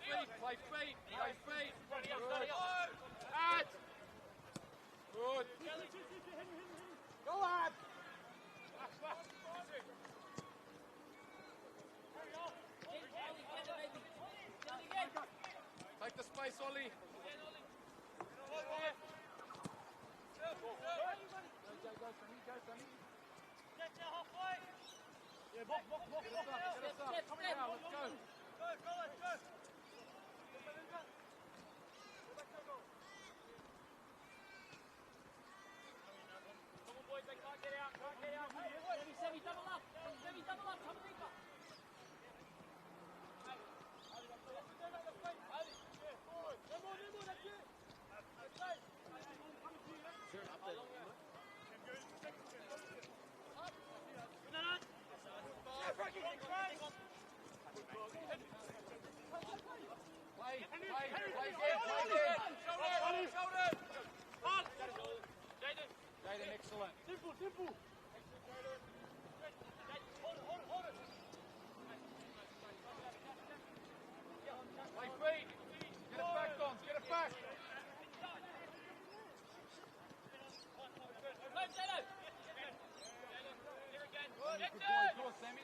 play feet. Good. Add. Good. Go lad. Take the space, Ollie. Go, Sammy. Get there halfway. Yeah, walk. Get us up. Come on now, let's go. Go, let's go. Come on, boys, they can't get out. Semi, double up. Come deeper. Jaden, excellent. Simple. Hold it. Play feet. Get it back, Dons. Get it back. Do it, Sammy.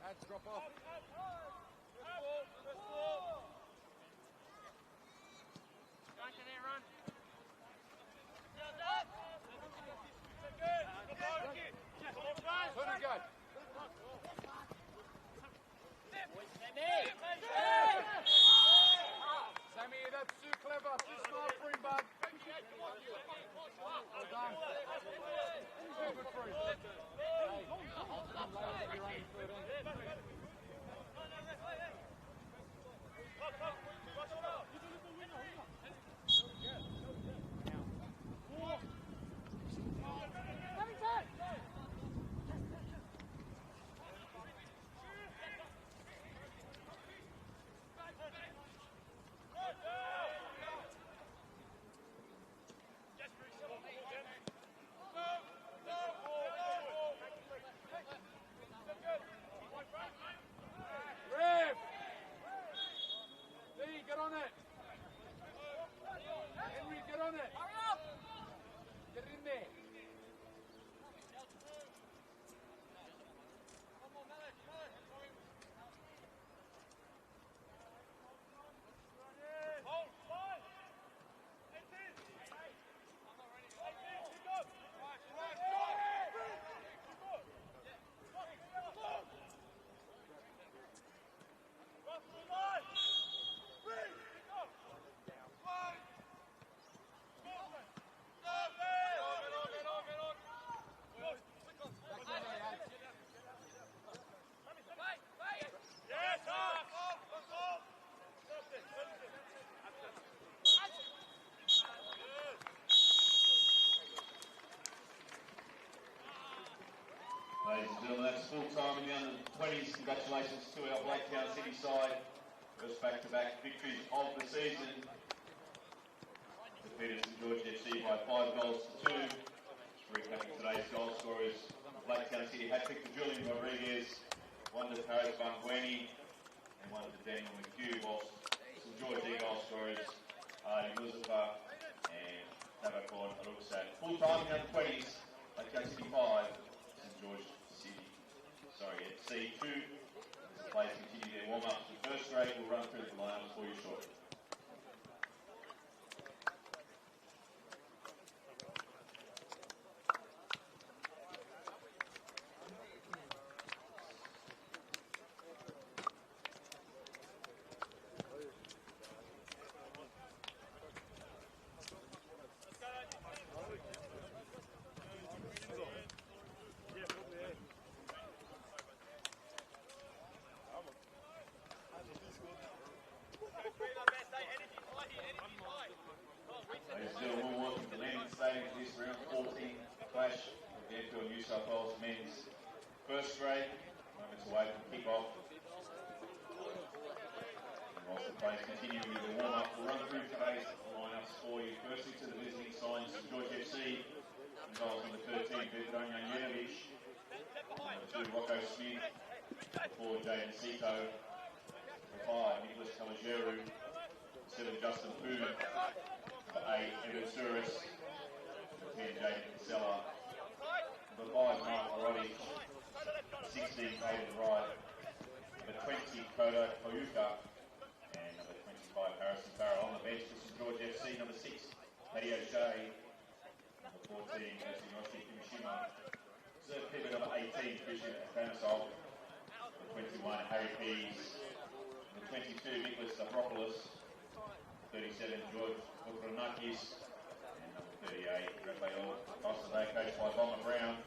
Ads drop off. Run. Turn and go. Sammy, that's too clever. Too smart for him, bud. Well done. Too good for him. Get on it. Henry, get on it. Hurry up. Get in there. Ladies and gentlemen, that's full time in the under-20s. Congratulations to our Blacktown City side. First back-to-back victories of the season. Defeated St George FC by 5 goals to 2. Just recapping today's goal scorers. Blacktown City hat-trick to Julian Rodriguez, one to Paris Bangueni, and one to Daniel McHugh, whilst St George goal scorers are Muzafa and Tabakon Aruksat. Full time in the under-20s, Blacktown City 5. George City, at C2. As the players continue their warm-ups to first grade, we'll run through the lineups for you shortly. first grade. Moments away from kick-off. And whilst the players continuing with the warm-up, we'll run through today's lineups for you. Firstly to the visiting sides, George FC. Goals number 13, Pedronia Jenovic. Number 2, Rocco Smith. Number 4, Jaden Sito. Number 5, Nicholas Calageru. 7, Justin Poon. Number 8, Evan Suris. Number 10, Jaden Casella. Number 5, Mark Roddy. 16, Hayden Wright. Number 20, Koda Koyuka. And number 25, Harrison Farrell. On the bench for St George FC. Number 6, Paddy O'Shea. Number 14, Yoshiyoshi Kimishima. Reserve keeper number 18, Christian Afanasov. Number 21, Harry Pease. Number 22, Nicholas Stavropoulos. 37, George Kokronakis. And number 38, Rafael Costa, coached by Bomber Brown.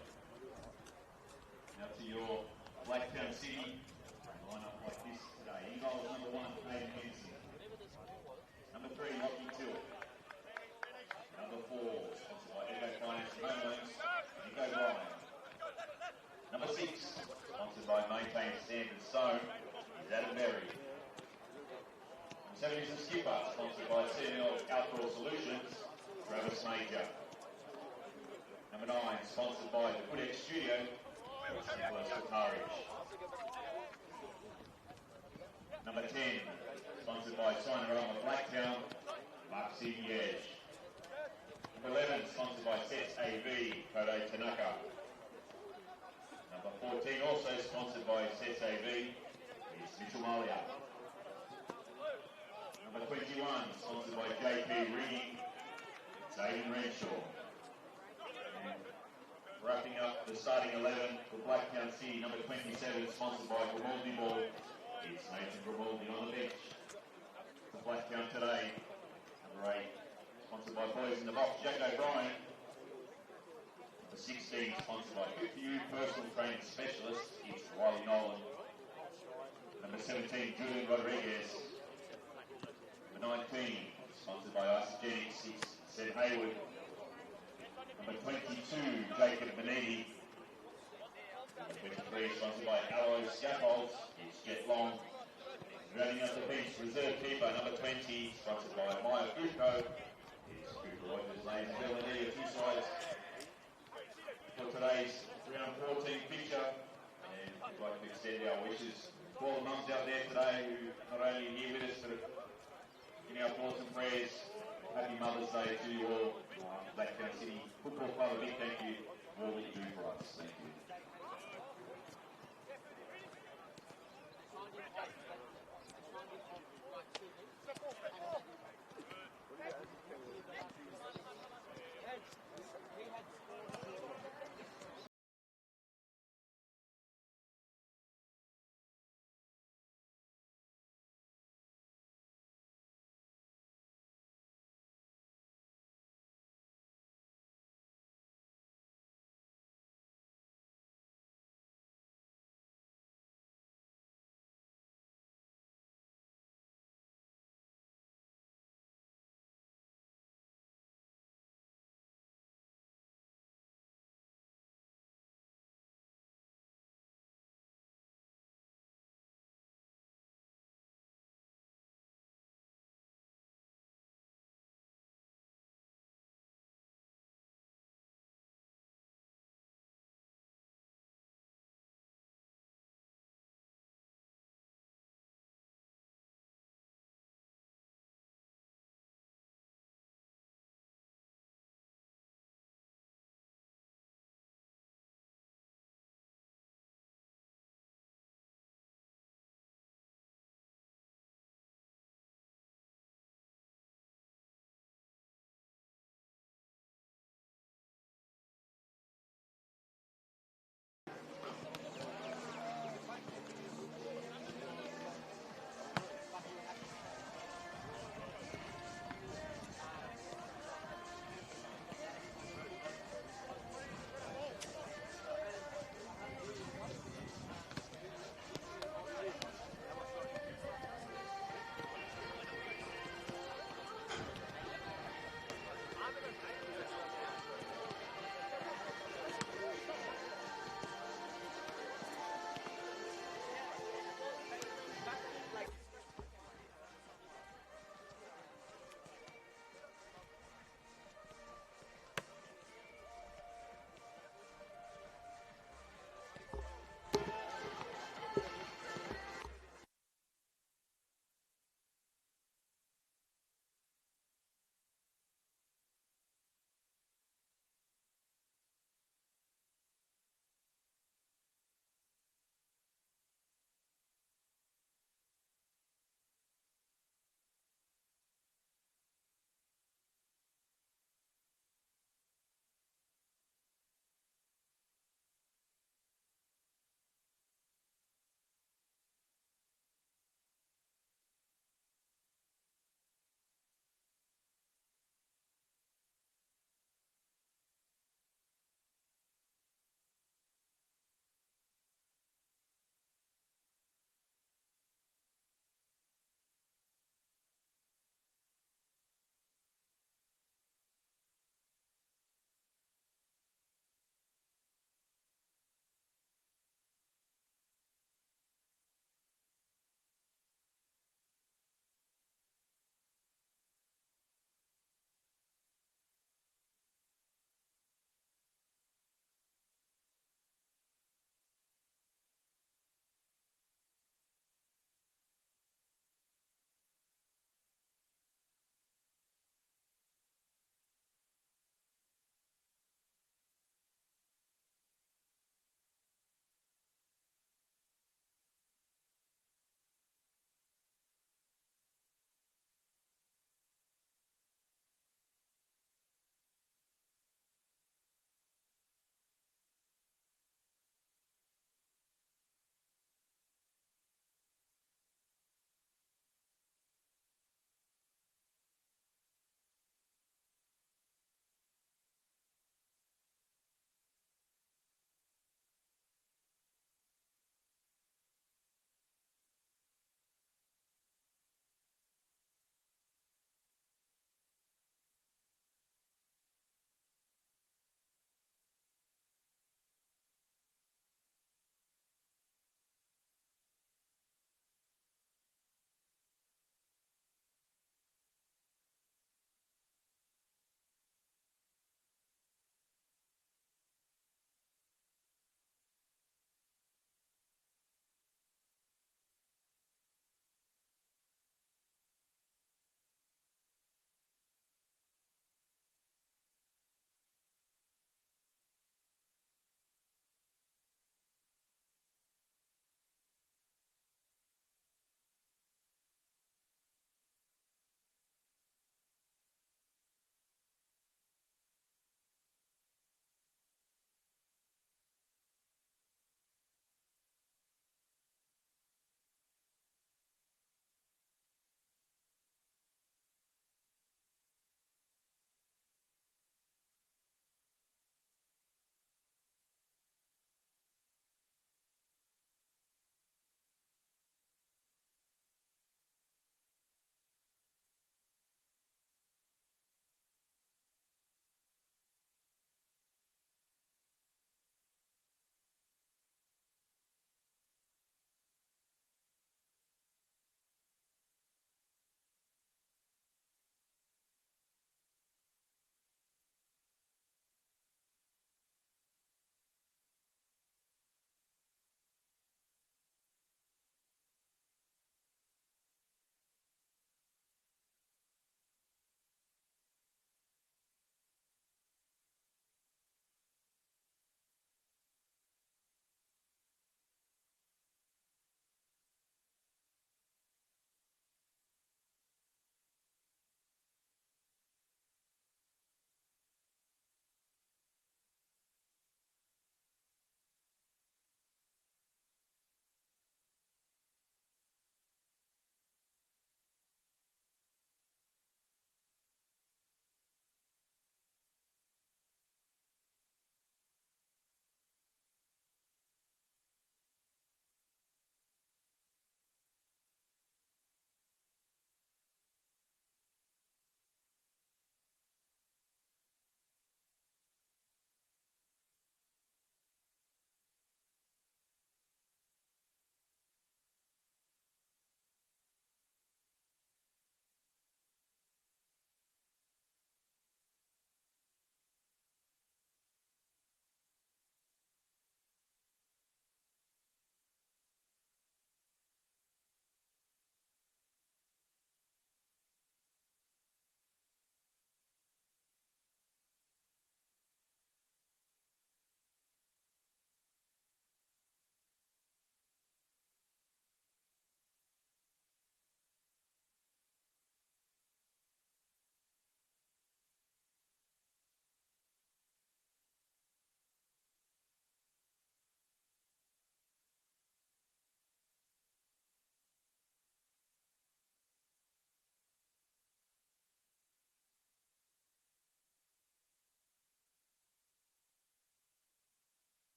Now to your Blacktown City. Line up like this today. In goals, number 1, Hayden Henson. Number 3, Rocky Till. Number 4, sponsored by Echo Financial Home Loans, Nico Bryan. Number 6, sponsored by Maintain Standard Stone, is Adam Berry. Number 7 is the skipper, sponsored by CNL Outdoor Solutions, Travis Major. Number 9, sponsored by the Codex Studio, Nicholas Kutaric. Number 10, sponsored by Signer Elmer Blacktown, Mark Sidiege. Number 11, sponsored by Sets AV, Kode Tanaka. Number 14, also sponsored by Sets AV, is Mitchell Malia. Number 21, sponsored by JP Ringing, it's Aidan Renshaw. And wrapping up the starting 11 for Blacktown City, number 27, sponsored by Grimaldi Ball, it's Nathan Grimaldi on the bench. For Blacktown today, number 8, sponsored by Boys in the Box, Jack O'Brien. Number 16, sponsored by FIFU Personal Training Specialist, it's Riley Nolan. Number 17, Julian Rodriguez. Number 19, sponsored by Isogenics, it's Seth Hayward. Number 22, Jacob Benini. Number 23, sponsored by Alloy Scaffolds, it's Jet Long. Rounding up the bench, reserve keeper, number 20, sponsored by Maya Kuko. Rogers, ladies and gentlemen, there are 2 sides for today's round 14 picture, and we'd like to extend our wishes to all the mums out there today who not only here with us but in our thoughts and prayers. Happy Mother's Day to you all. Blacktown City Football Club, a big thank you for all that you do for us. Thank you.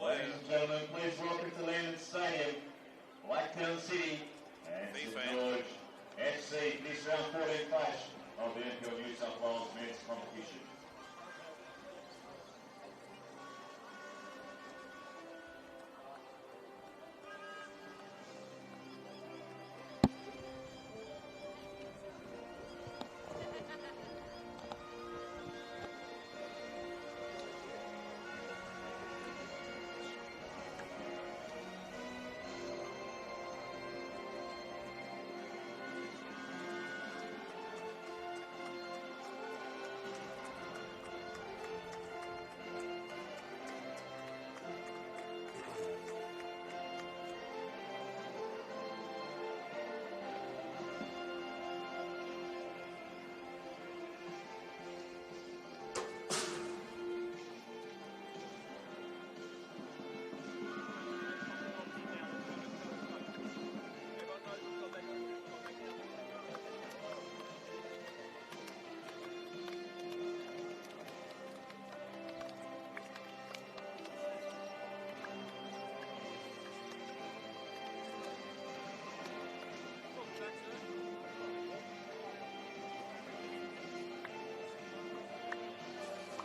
Ladies and gentlemen, please welcome to Landon Stadium, Blacktown City and St George FC, this round 14 clash of the NPL New South Wales men's competition.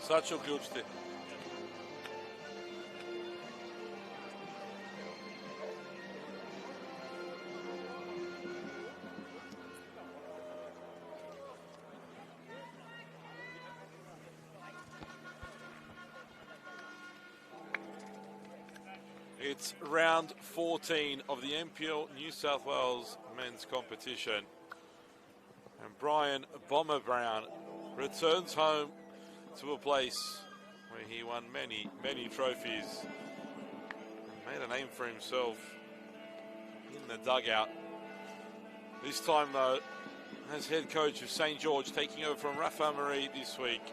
Sad će uključiti. It's round 14 of the NPL New South Wales men's competition. And Brian Bomber Brown returns home to a place where he won many, many trophies and made a name for himself in the dugout. This time, though, as head coach of St George, taking over from Rafa Marie this week.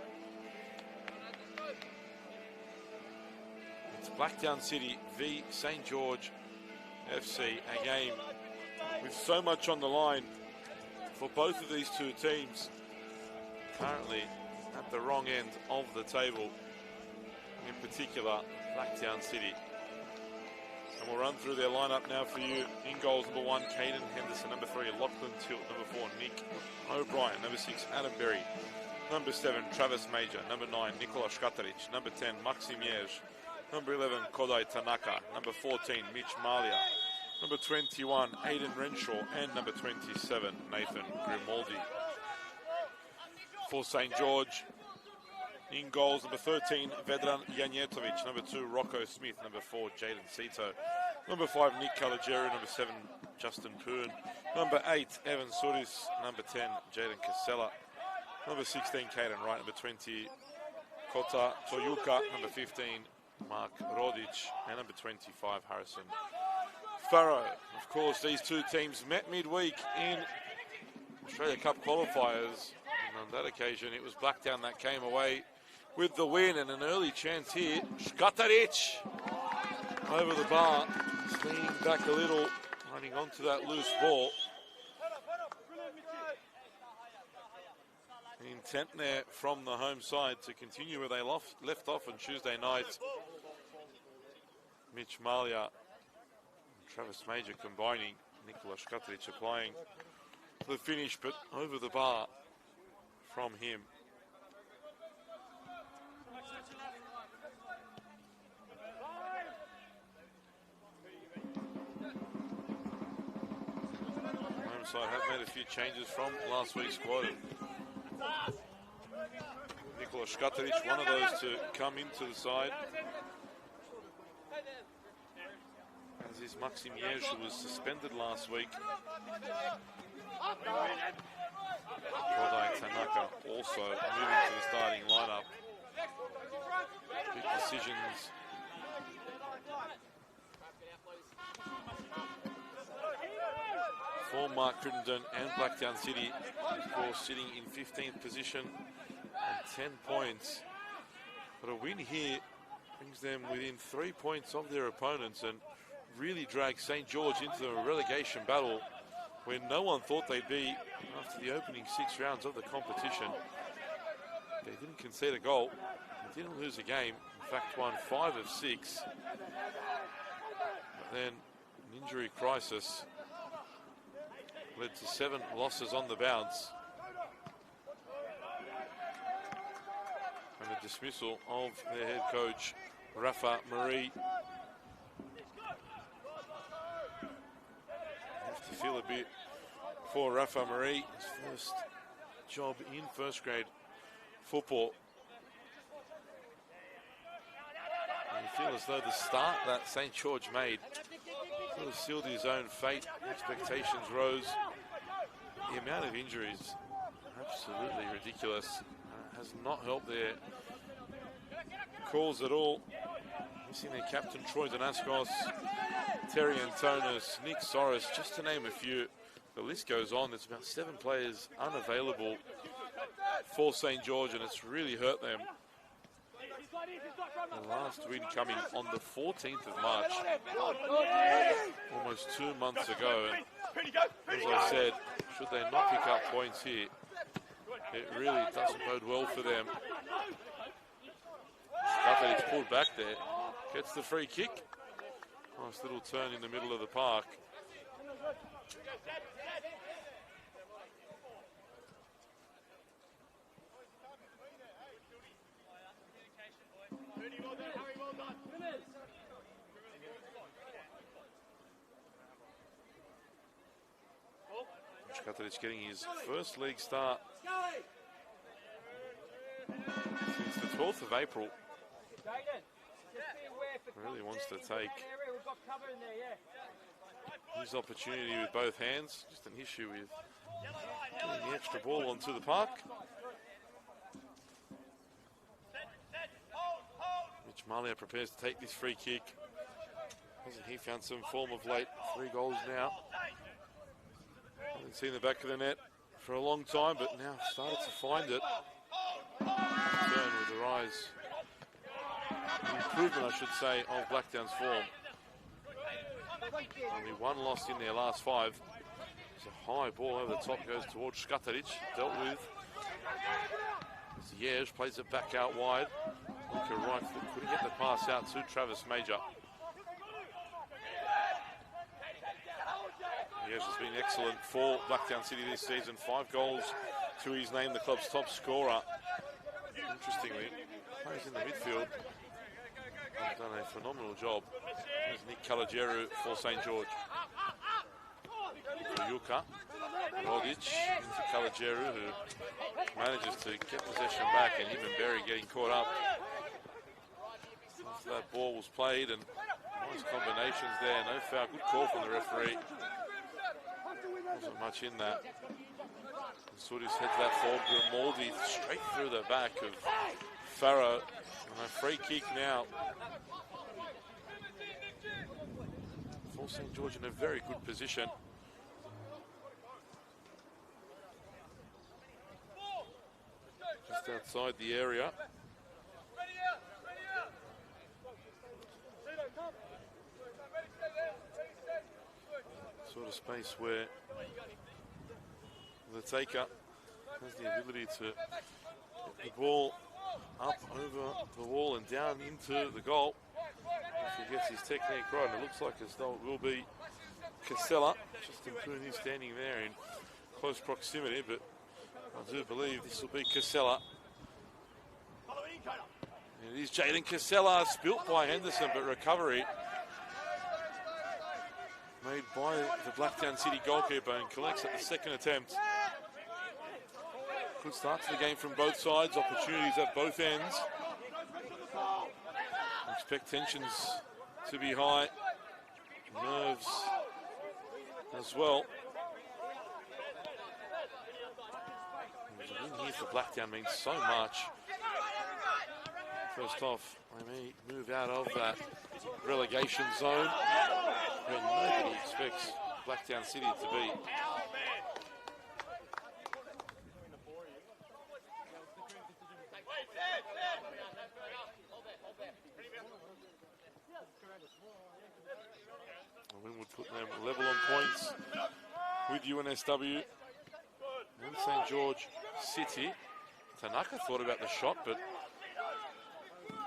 It's Blacktown City v St George FC, a game with so much on the line for both of these two teams. Currently at the wrong end of the table, in particular Blacktown City. And we'll run through their lineup now for you. In goals, number 1, Caden Henderson. Number 3, Lachlan Tilt. Number 4, Nick O'Brien. Number 6, Adam Berry. Number 7, Travis Major. Number 9, Nikola Škatarić. Number 10, Maxim Jež. Number 11, Kodai Tanaka. Number 14, Mitch Malia. Number 21, Aidan Renshaw. And number 27, Nathan Grimaldi. For St George, in goals, number 13, Vedran Janjetovic. Number 2, Rocco Smith. Number 4, Jaden Sito. Number 5, Nick Caligieri. Number 7, Justin Poon. Number 8, Evan Suris. Number 10, Jaden Casella. Number 16, Caden Wright. Number 20, Kota Toyuka. Number 15, Mark Rodic. And number 25, Harrison Farrow. Of course, these two teams met midweek in Australia Cup qualifiers. And on that occasion, it was Blacktown that came away with the win, and an early chance here. Škatarić over the bar, leaning back a little, running onto that loose ball. Intent there from the home side to continue where they left off on Tuesday night. Mitch Malia and Travis Major combining. Nikola Škatarić applying the finish, but over the bar from him. Home side have made a few changes from last week's squad. Nikola Škatarić, one of those to come into the side, as is Maxim Jež, who was suspended last week. Kodai Tanaka also moving to the starting lineup. Big decisions. For Mark Crittenden and Blacktown City, of course, sitting in 15th position and 10 points. But a win here brings them within 3 points of their opponents and really drags St George into a relegation battle where no one thought they'd be after the opening 6 rounds of the competition. They didn't concede a goal. They didn't lose a game. In fact, won 5 of 6. But then an injury crisis led to 7 losses on the bounce. And the dismissal of their head coach, Rafa Marie. Have to feel a bit for Rafa Marie. His first job in first grade football. And you feel as though the start that St. George made sort of sealed his own fate. Expectations rose. The amount of injuries, absolutely ridiculous. Has not helped their cause at all. Missing their captain, Troy Danaskos, Terry Antonis, Nick Soros, just to name a few. The list goes on. There's about 7 players unavailable for St. George, and it's really hurt them. The last win coming on the 14th of March, almost 2 months ago. And as I said, should they not pick up points here, it really doesn't bode well for them. It's pulled back there. Gets the free kick. Nice little turn in the middle of the park. Kataric getting his first league start since the 12th of April. Really wants to take his opportunity with both hands. Just an issue with getting the extra ball onto the park. Mitch Malia prepares to take this free kick. Hasn't he found some form of late? 3 goals now. Haven't seen the back of the net for a long time, but now started to find it. Turn with the rise, improvement I should say, of Blacktown's form. Only 1 loss in their last 5. It's a high ball over the top, goes towards Skataric, dealt with. Ziyech plays it back out wide. Luka right foot, couldn't get the pass out to Travis Major. Ziyech has been excellent for Blacktown City this season. 5 goals to his name, the club's top scorer. Interestingly, plays in the midfield. He's done a phenomenal job. There's Nick Calageru for St. George. Yuka, Rogic into Calageru, who manages to get possession back, and him and Berry getting caught up. After that ball was played, and nice combinations there. No foul, good call from the referee. Wasn't much in that. Sudis heads that forward. Grimaldi straight through the back of Farrow. And a free kick now for St. George in a very good position. Just outside the area. Sort of space where the taker has the ability to get the ball up over the wall and down into the goal. If he gets his technique right, and it looks like as though it will be Casella. Justin Poon is standing there in close proximity, but I do believe this will be Casella. And it is Jaden Casella, spilt by Henderson, but recovery made by the Blacktown City goalkeeper, and collects at the second attempt. Good start to the game from both sides, opportunities at both ends. Expect tensions to be high, nerves as well. A win here for Blacktown means so much. First off, they may move out of that relegation zone where nobody expects Blacktown City to be. A win would put them level on points with UNSW and St. George City. Tanaka thought about the shot, but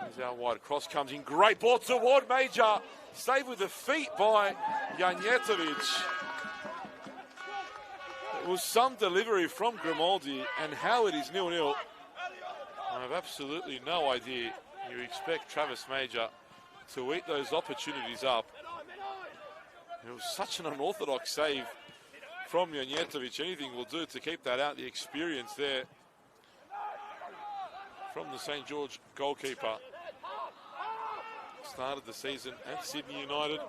he's out wide. Cross comes in. Great ball toward Major. Saved with the feet by Janjetovic. It was some delivery from Grimaldi, and how it is 0-0. I have absolutely no idea. You expect Travis Major to eat those opportunities up. It was such an unorthodox save from Janjetovic. Anything will do to keep that out. The experience there from the St. George goalkeeper. Started the season at Sydney United.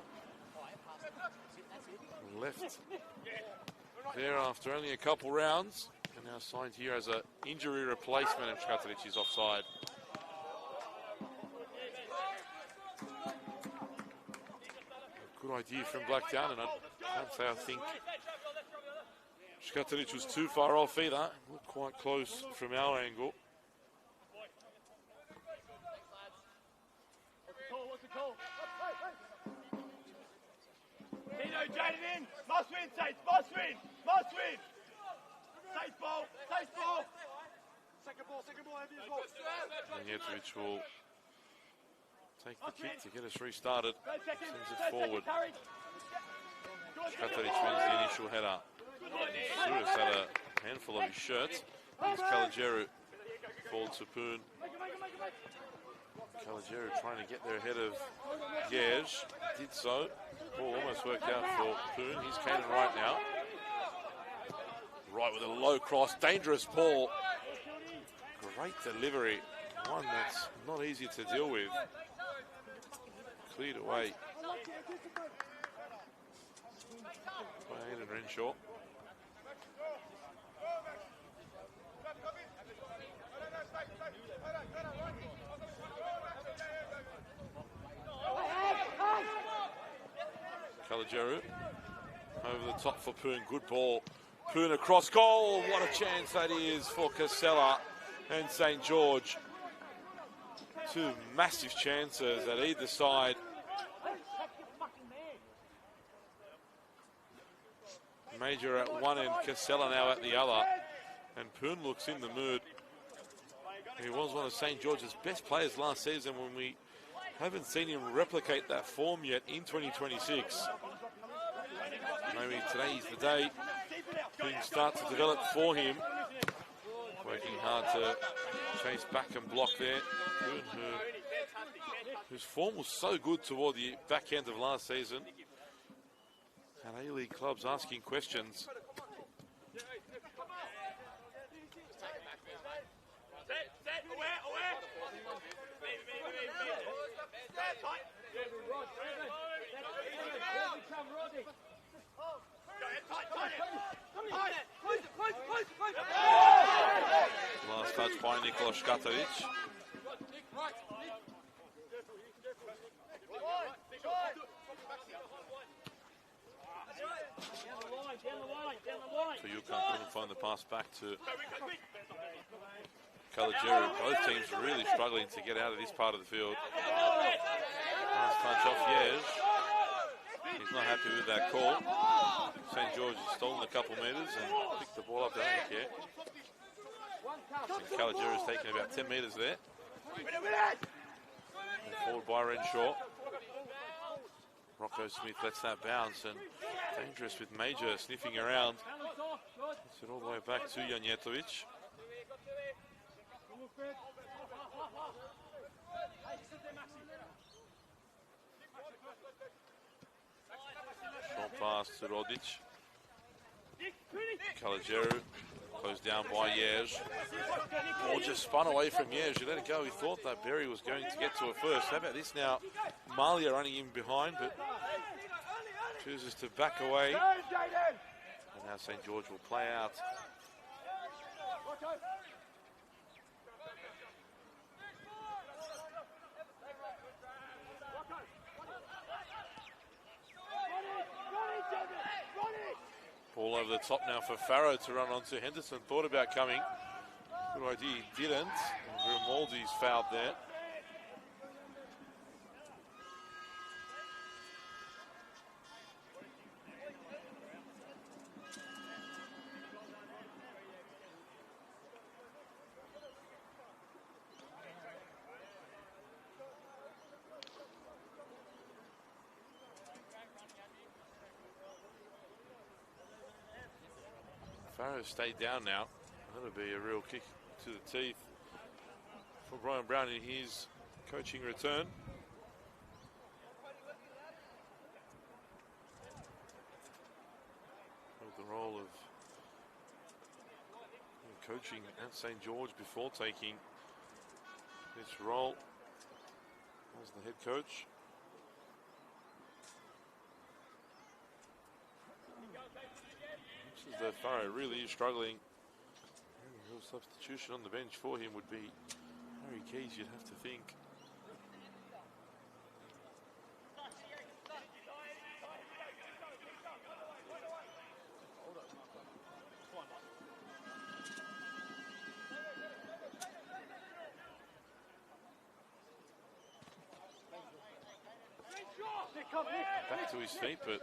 Left there after only a couple rounds. And now signed here as an injury replacement, and Škatarić is offside. Good idea from Blacktown, and I can't say I think Škatarić was too far off either. Looked quite close from our angle. Jaden in! Must win, Saints! Must win! Must win! Saints ball! Saints ball! Second ball, heavy as well. Janjetovic will take the kick to get us restarted. Sends it forward. Škatarić wins the initial header. Suris had a handful of his shirts. Here's Kalajeru. Fall to Poon. Kalajeru trying to get there ahead of Gers. Did so. Ball almost worked out for Poon. He's Caden right now. Right with a low cross. Dangerous ball. Great delivery. One that's not easy to deal with. Cleared away by Aidan Renshaw. Kalajeru over the top for Poon. Good ball. Poon across goal. What a chance that is for Casella and St. George. Two massive chances at either side. Major at one end, Casella now at the other. And Poon looks in the mood. He was one of St. George's best players last season, when we haven't seen him replicate that form yet in 2026. Maybe today is the day things start to develop for him. Working hard to chase back and block there. Poon, whose form was so good toward the back end of last season. And A-League clubs asking questions. Last touch by Nikola Škatarić. So you couldn't find the pass back to Kalajeru. Both teams really struggling to get out of this part of the field. Last touch off Yes. He's not happy with that call. St. George has stolen a couple metres and picked the ball up. They don't care. Kalajeru's taken about 10 metres there. And forward by Renshaw. Rocco Smith lets that bounce, and dangerous with Major sniffing around. Gets it all the way back to Janjetovic. Short pass to Rodic. Kalajeru closed down by Yež. Ball just spun away from Yež. He let it go. He thought that Berry was going to get to it first. How about this now? Malia running in behind, but chooses to back away. And now St. George will play out. Ball over the top now for Farrow to run onto. Henderson thought about coming. Good idea, he didn't. And Grimaldi's fouled there. Farrow stayed down now. That'll be a real kick to the teeth for Brian Brown in his coaching return. Held the role of coaching at St. George before taking this role as the head coach. Looks as though Farrow really is struggling. A real substitution on the bench for him would be Harry Keys, you'd have to think. Back to his feet, but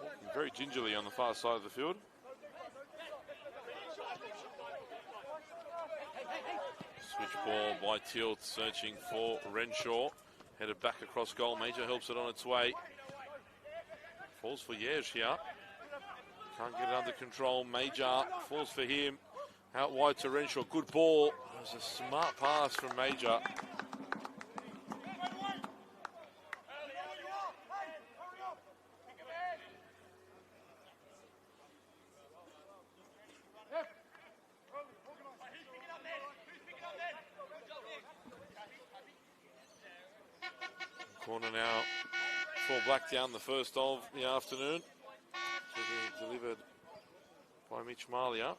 walking very gingerly on the far side of the field. Switch ball by Tilt, searching for Renshaw. Headed back across goal. Major helps it on its way. Falls for Yesh here. Can't get it under control. Major falls for him. Out wide to Renshaw. Good ball. It was a smart pass from Major. Corner now for Blacktown, the first of the afternoon. To be delivered by Mitch Malia.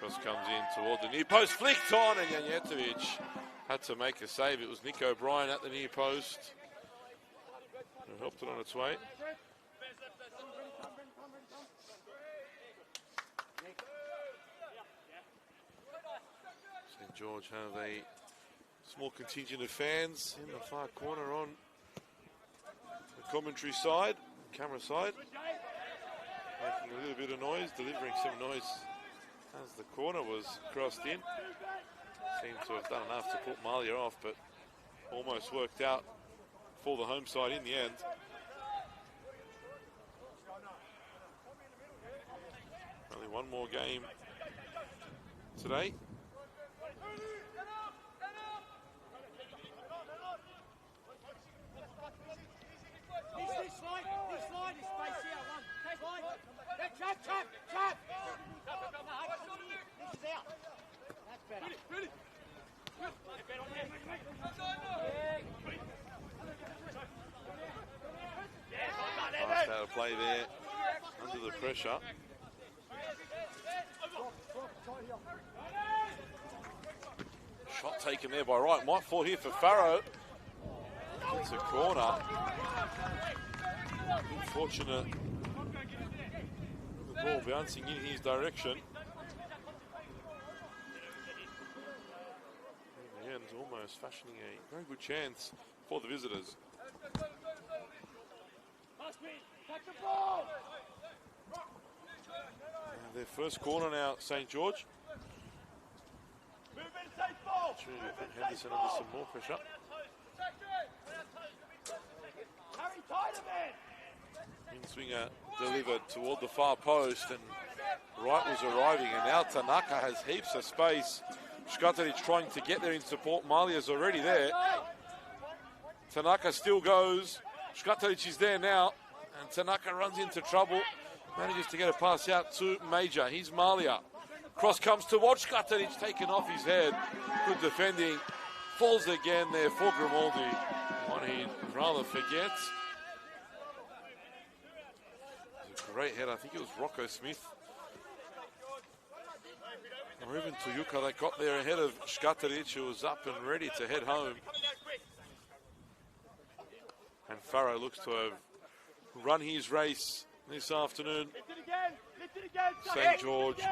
Cross comes in toward the near post, flicked on, and Janjetovic had to make a save. It was Nick O'Brien at the near post who helped it on its way. St. George have a small contingent of fans in the far corner on the commentary side, camera side, making a little bit of noise, delivering some noise as the corner was crossed in. Seemed to have done enough to put Malia off, but almost worked out for the home side in the end. Only one more game today. Fast out of play there, under the pressure. Shot taken there by Wright, might fall here for Farrow. It's a corner. Unfortunate. The ball bouncing in his direction. In the end, almost fashioning a very good chance for the visitors. And their first corner now, St. George. Trying to put Henderson under some more pressure. In-swinger delivered toward the far post, and Wright was arriving, and now Tanaka has heaps of space. Škatarić trying to get there in support. Malia's already there. Tanaka still goes. Škatarić is there now, and Tanaka runs into trouble. Manages to get a pass out to Major. Here's Malia. Cross comes towards Škatarić, taken off his head. Good defending. Falls again there for Grimaldi. One he'd rather forget. It was a great head. I think it was Rocco Smith, or even Tuyuka, that got there ahead of Škatarić, who was up and ready to head home. And Farrow looks to have run his race this afternoon. St. George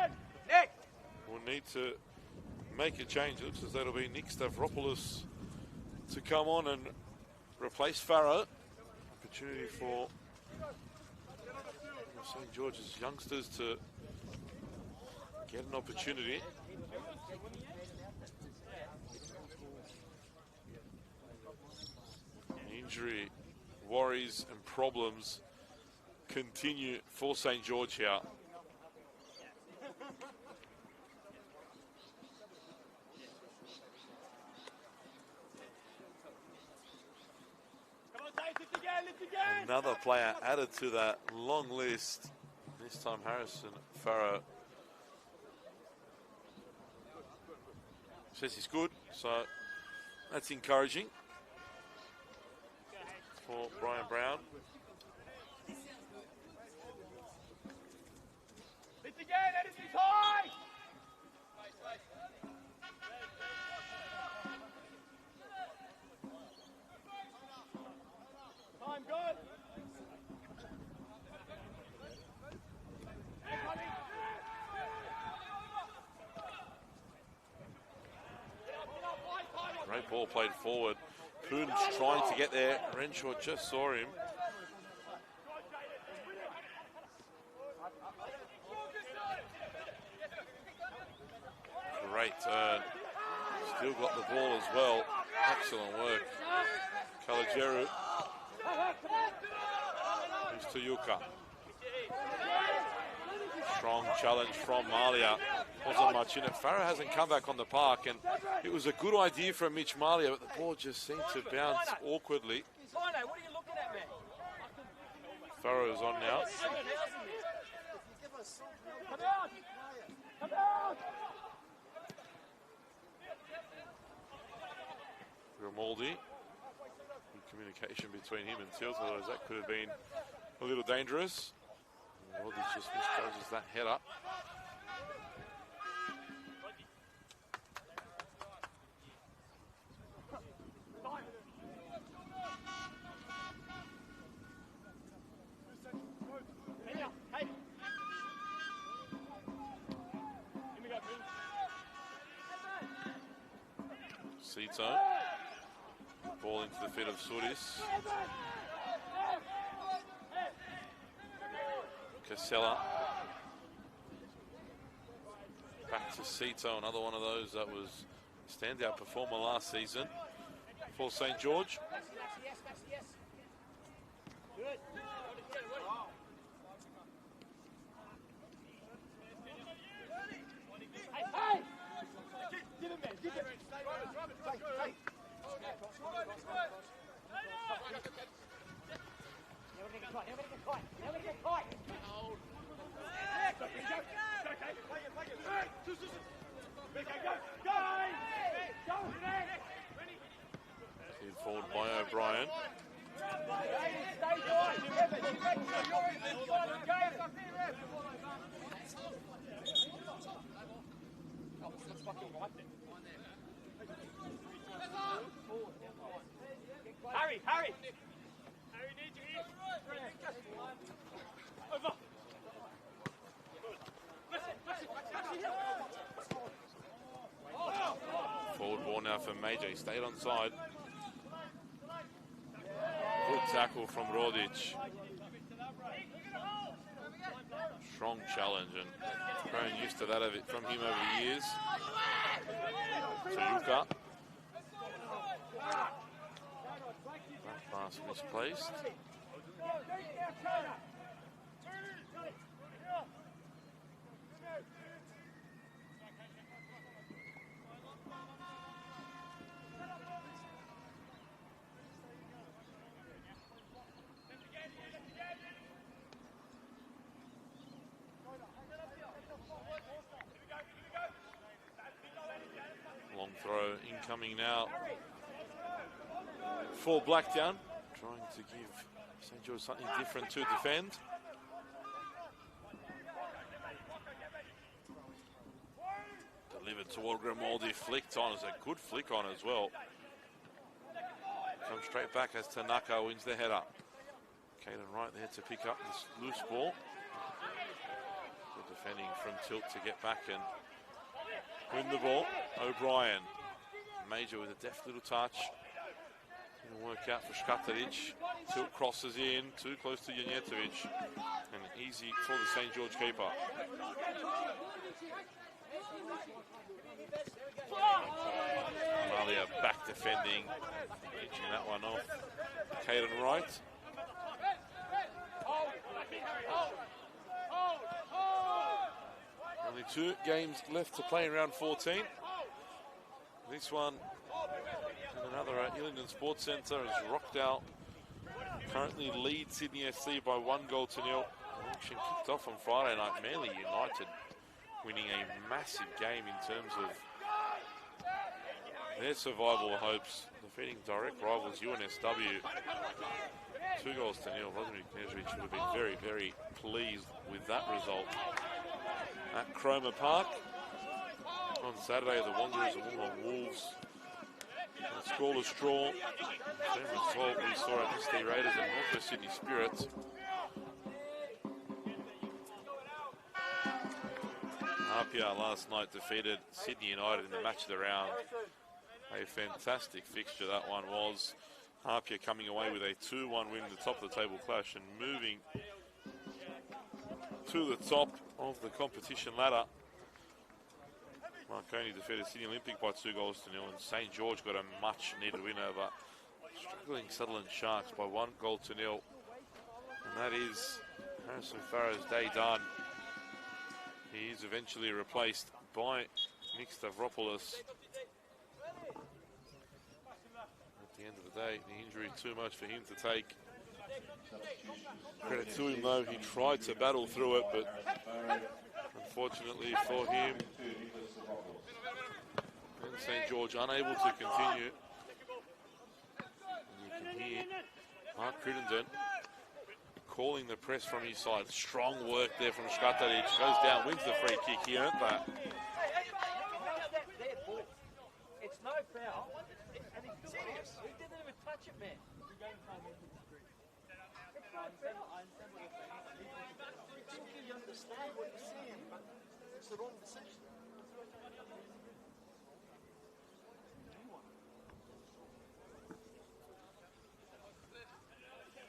will need to make a change. It looks as though it'll be Nick Stavropoulos to come on and replace Farrow. Opportunity for St. George's youngsters to get an opportunity. injury worries and problems continue for St. George here. Another player added to that long list. This time Harrison Farrow says he's good, so that's encouraging for Brian Brown. Lift again, Edison's high! Time good. Great ball played forward. Poon's trying to get there. Renshaw just saw him. Great turn. Still got the ball as well. Excellent work. Kalajeru. Here's to Yuka. Strong challenge from Malia. Wasn't much in it. Farrow hasn't come back on the park, and it was a good idea from Mitch Malia, but the ball just seemed to bounce awkwardly. Farrow is on now. Grimaldi. Good communication between him and Tilt, otherwise that could have been a little dangerous. Rodgers just misjudges that header. Sito. Ball into the feet of Suris. Casella. Back to Sito, another one of those that was a standout performer last season for St. George. Cleared forward by O'Brien. Harry! Harry needs you here. Over. Forward ball now for Major. He stayed on side. Good tackle from Rodic. Strong challenge, and grown used to that from him over the years. Yuka. That pass misplaced. Long throw incoming now for Blacktown, trying to give St. George something different to defend. Delivered toward Grimaldi, flicked on. It's a good flick on as well. Comes straight back as Tanaka wins the header. Caden right there to pick up this loose ball. Good defending from Tilt to get back and win the ball. O'Brien. Major with a deft little touch. It'll work out for Škatarić. Tilt crosses in, too close to Janjetovic. And easy for the St. George keeper. Malia back defending. Pitching that one off. Caden Wright. Only 2 games left to play in round 14. This one, and another at Hillingdon Sports Centre, is Rockdale currently lead Sydney SC by 1-0. The action kicked off on Friday night. Manly United winning a massive game in terms of their survival hopes, defeating direct rivals UNSW 2-0. Vladimir Knežević would have been very, very pleased with that result. At Cromer Park on Saturday, the Wanderers and Wollongong Wolves a scoreless draw. Same result we saw at SD Raiders and Northwest Sydney Spirits. Harpia last night defeated Sydney United in the match of the round. A fantastic fixture that one was. Harpia coming away with a 2-1 win in the top of the table clash and moving to the top of the competition ladder. Marconi defeated Sydney Olympic by 2-0, and St. George got a much needed win over struggling Sutherland Sharks by 1-0. And that is Harrison Farrow's day done. He is eventually replaced by Nick Stavropoulos. At the end of the day, the injury too much for him to take. Credit to him though, he tried to battle through it, but unfortunately for him, and St. George unable to continue. And you can hear Mark Crittenden calling the press from his side. Strong work there from Škatarić. Goes down, wins the free kick. He earned that. It's no foul. And he's serious. He didn't even touch it, man. You understand what he's saying, but it's the wrong decision.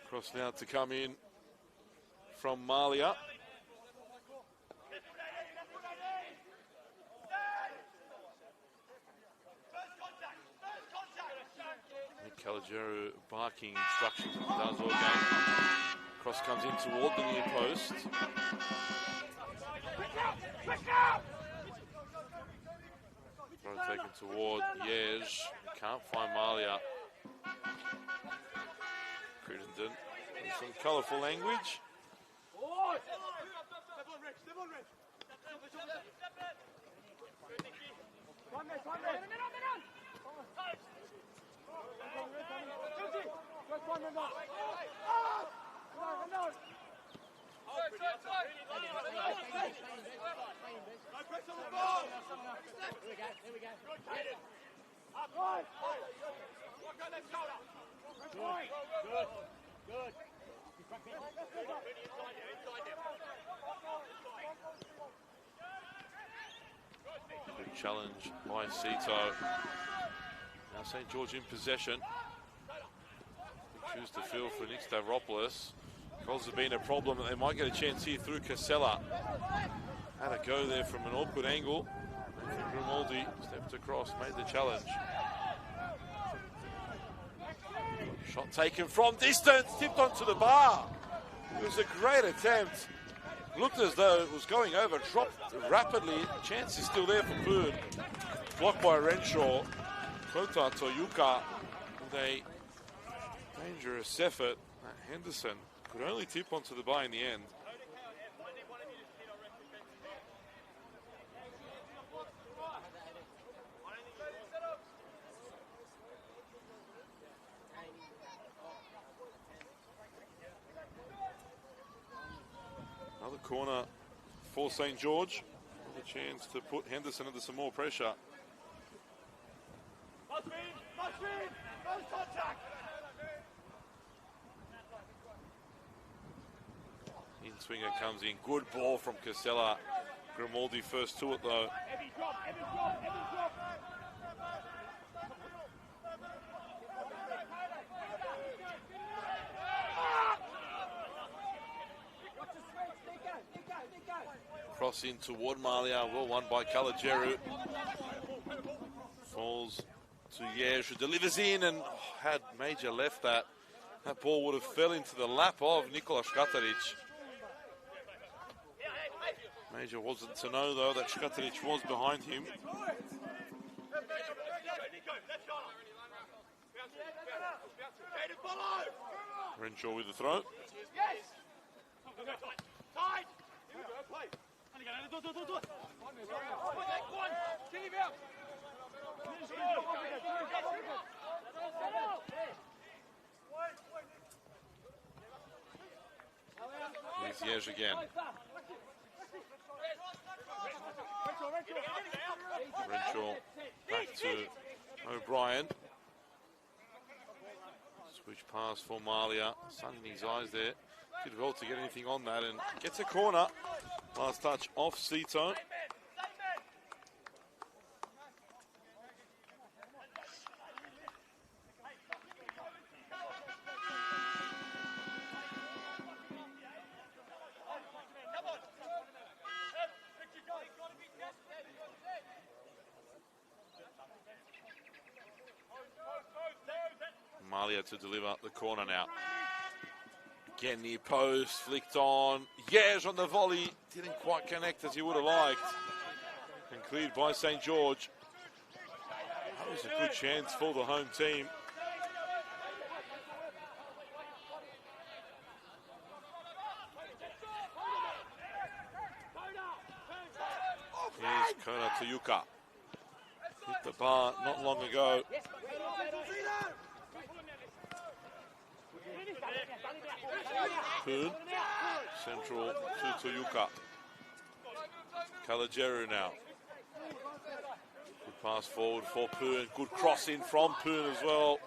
Cross now to come in from Malia. Nick Caligiero barking instructions as he does all game. Cross comes in toward the near post. Throw taken toward Yej. Can't find Malia. Crittenden. Some colourful language. Good. Big challenge by Cito. Now St. George in possession. Choose to field for Nick Stavropoulos. Goals have been a problem, and they might get a chance here through Casella. Had a go there from an awkward angle. Grimaldi stepped across, made the challenge. Shot taken from distance, tipped onto the bar. It was a great attempt. Looked as though it was going over, dropped rapidly. Chance is still there for Poon. Blocked by Renshaw. Kota Toyuka with a dangerous effort. Henderson could only tip onto the bar in the end. Another corner for St. George. Another chance to put Henderson under some more pressure. In-swinger comes in. Good ball from Casella. Grimaldi first to it though. Cross in toward Malia, well won by Caligiero. Falls to Yej, who delivers in and had Major left that. That ball would have fell into the lap of Nikola Škatarić. Major wasn't to know, though, that Škatarić was behind him. Renshaw with the throw. Here's Yež again. Renshaw back to O'Brien. Switch pass for Malia. Sun in his eyes there. Did well to get anything on that and gets a corner. Last touch off Sito. Malia to deliver the corner now. Again, near post, flicked on. Yež on the volley. Didn't quite connect as he would have liked. And cleared by St. George. That was a good chance for the home team. Here's Kona Toyuka. Hit the bar not long ago. Poon, central to Toyuka. Kalajeru now. Good pass forward for Poon. Good cross in from Poon as well.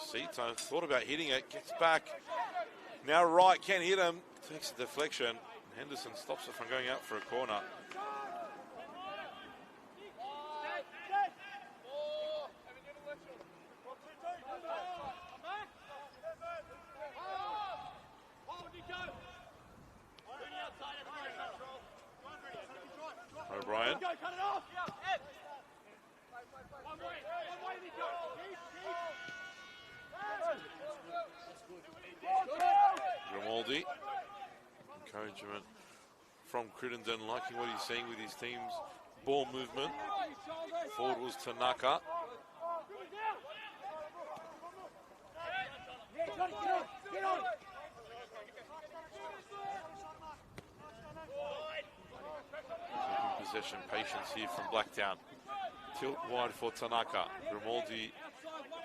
Sito thought about hitting it, gets back. Now right, can hit him. Takes a deflection. Henderson stops it from going out for a corner. O'Brien. Grimaldi. Encouragement from Crittenden, liking what he's seeing with his team's ball movement. Forward was Tanaka. Possession patience here from Blacktown. Tilt wide for Tanaka. Grimaldi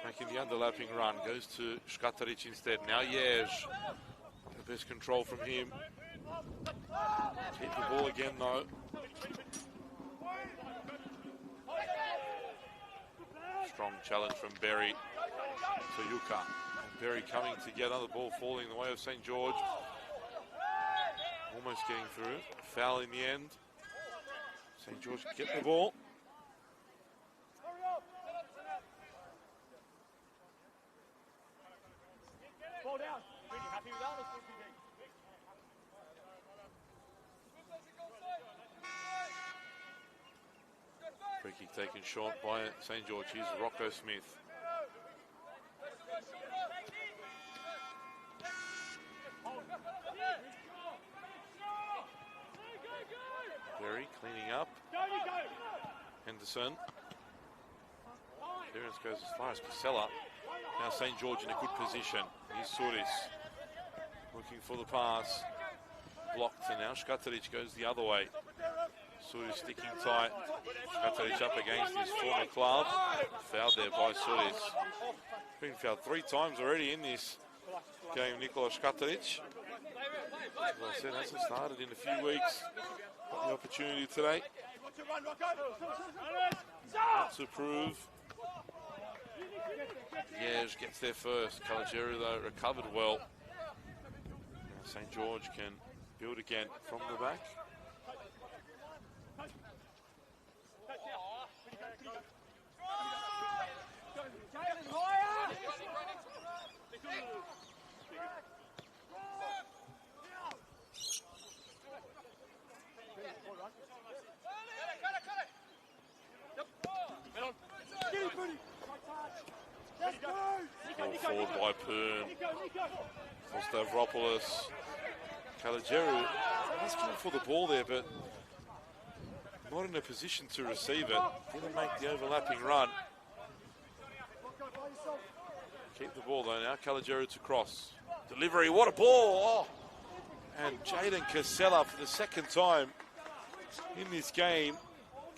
making the underlapping run. Goes to Škatarić instead. Now Yež. The best control from him. Keep the ball again though. Strong challenge from Berry. Toyuka. And Berry coming together. The ball falling in the way of St. George. Almost getting through. Foul in the end. St. George get the ball. Free kick taken short by St. George. Here's Rocco Smith. Berry cleaning up. Henderson. Clearance goes as far as Casella. Now St. George in a good position. Here's Suris. Looking for the pass. Blocked, and now Škatarić goes the other way. Suris sticking tight. Škatarić up against his former club. Fouled there by Suris. Been fouled 3 times already in this game, Nikola Škatarić. As I said, hasn't started in a few weeks. Got the opportunity today. Not to prove. Yež gets there first. Kalajeru though recovered well. Now St. George can build again from the back. forward by Poon. For Stavropoulos. Caligeru asking for the ball there, but not in a position to receive it. Didn't make the overlapping run. Keep the ball though now. Caligeru to cross. Delivery, what a ball! Oh. And Jaden Casella for the second time in this game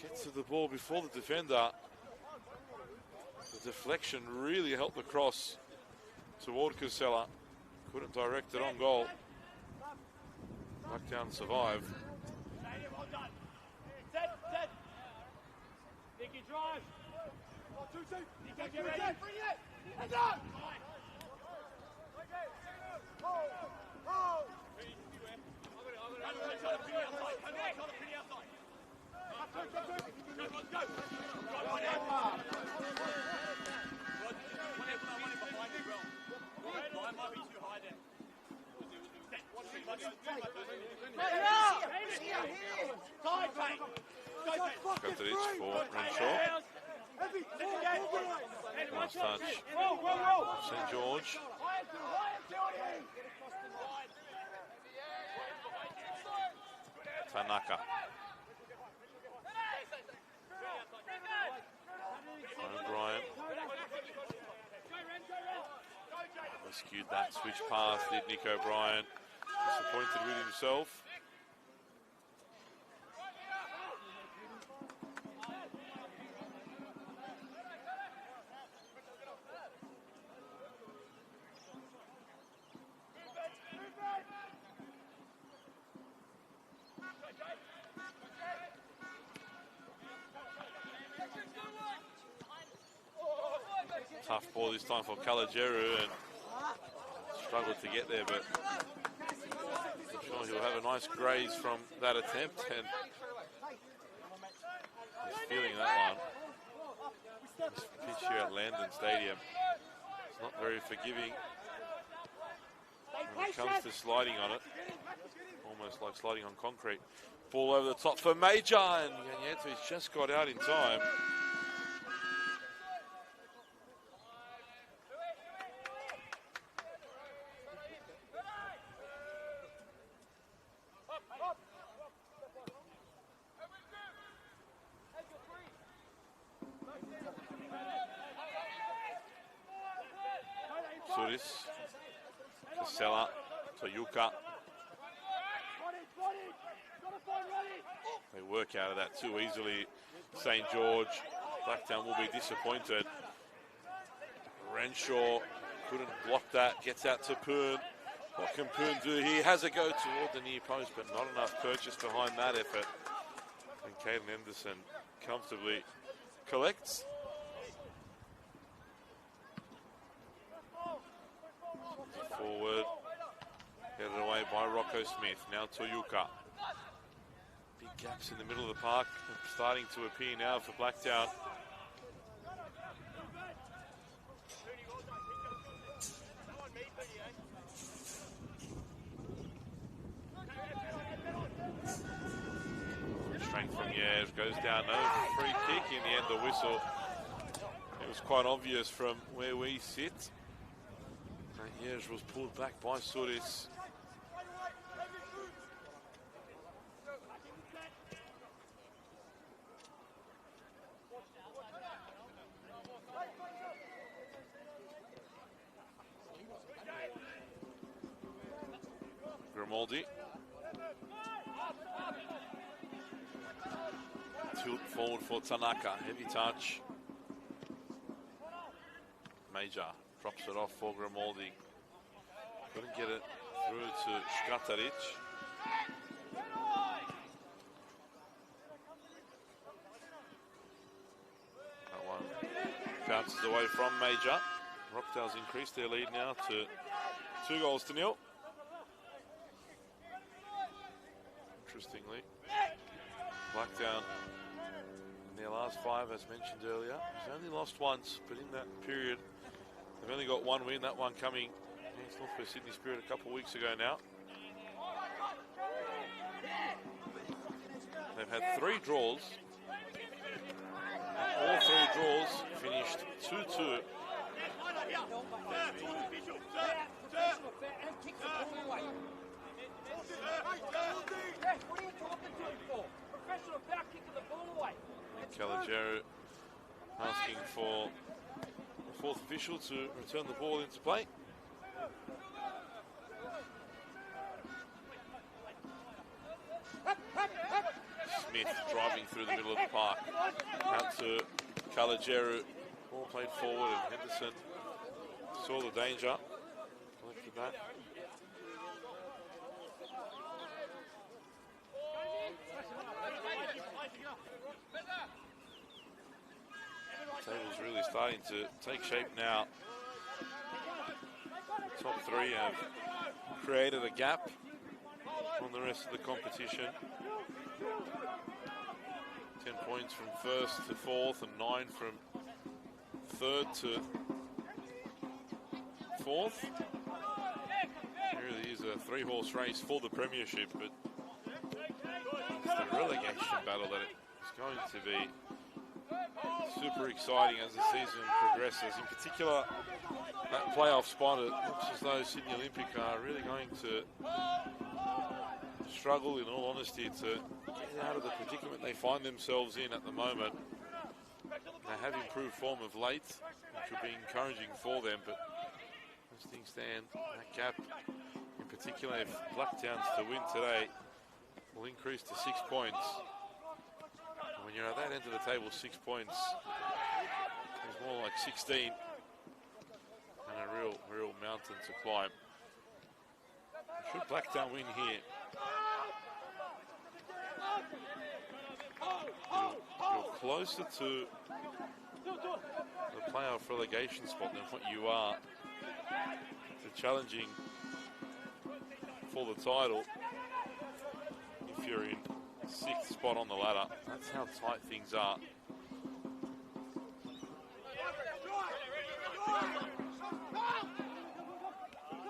gets to the ball before the defender. The deflection really helped the cross toward Casella. Couldn't direct it on goal. Blacktown survive. Nicky drive. 2-2. Nicky, get ready. Heads up. Got the reach for Renshaw. Nice touch. St. George. Tanaka. O'Brien. Rescued that switch pass, did Nick O'Brien. Disappointed with himself. Tough ball this time for Caligeru and struggled to get there, but I'm sure he'll have a nice graze from that attempt, and he's feeling that one. This pitch here at Landon Stadium is not very forgiving when it comes to sliding on it. Almost like sliding on concrete. Ball over the top for Major, and Yanyetovich just got out in time. Suris, Casella, Toyuka. They work out of that too easily. St. George, Blacktown will be disappointed. Renshaw couldn't block that, gets out to Poon. What can Poon do? He has a go toward the near post, but not enough purchase behind that effort. And Caden Anderson comfortably collects. Forward, headed away by Rocco Smith. Now Toyuka. Big gaps in the middle of the park starting to appear now for Blacktown. Strength from Yev goes down. No free kick in the end, the whistle. It was quite obvious from where we sit. Yev was pulled back by Suris. Grimaldi. Tilt forward for Tanaka. Heavy touch. Major drops it off for Grimaldi. Couldn't get it through to Škatarić. That one bounces away from Major. Rockdale's increased their lead now to 2-0. Interestingly, Blacktown in their last 5, as mentioned earlier, has only lost once, but in that period, they've only got one win, that one coming against Northwest Sydney Spirit a couple of weeks ago now. They've had 3 draws. All 3 draws finished 2-2. Calagiero asking for the fourth official to return the ball into play. Smith driving through the middle of the park. Out to Calagiero. Ball played forward and Henderson saw the danger. Collected that. Table's really starting to take shape now. The top three have created a gap on the rest of the competition. 10 points from first to fourth and 9 from third to fourth. It really is a three-horse race for the premiership, but it's the relegation battle that it's going to be super exciting as the season progresses. In particular, that playoff spot, it looks as though Sydney Olympic are really going to struggle, in all honesty, to get out of the predicament they find themselves in at the moment. They have improved form of late, which will be encouraging for them, but as things stand, that gap, in particular, if Blacktown's to win today, will increase to 6 points. And when you're at that end of the table, 6 points is more like 16, and a real mountain to climb. Should Blacktown win here, you're closer to the playoff relegation spot than what you are to challenging for the title if you're in 6th spot on the ladder. That's how tight things are.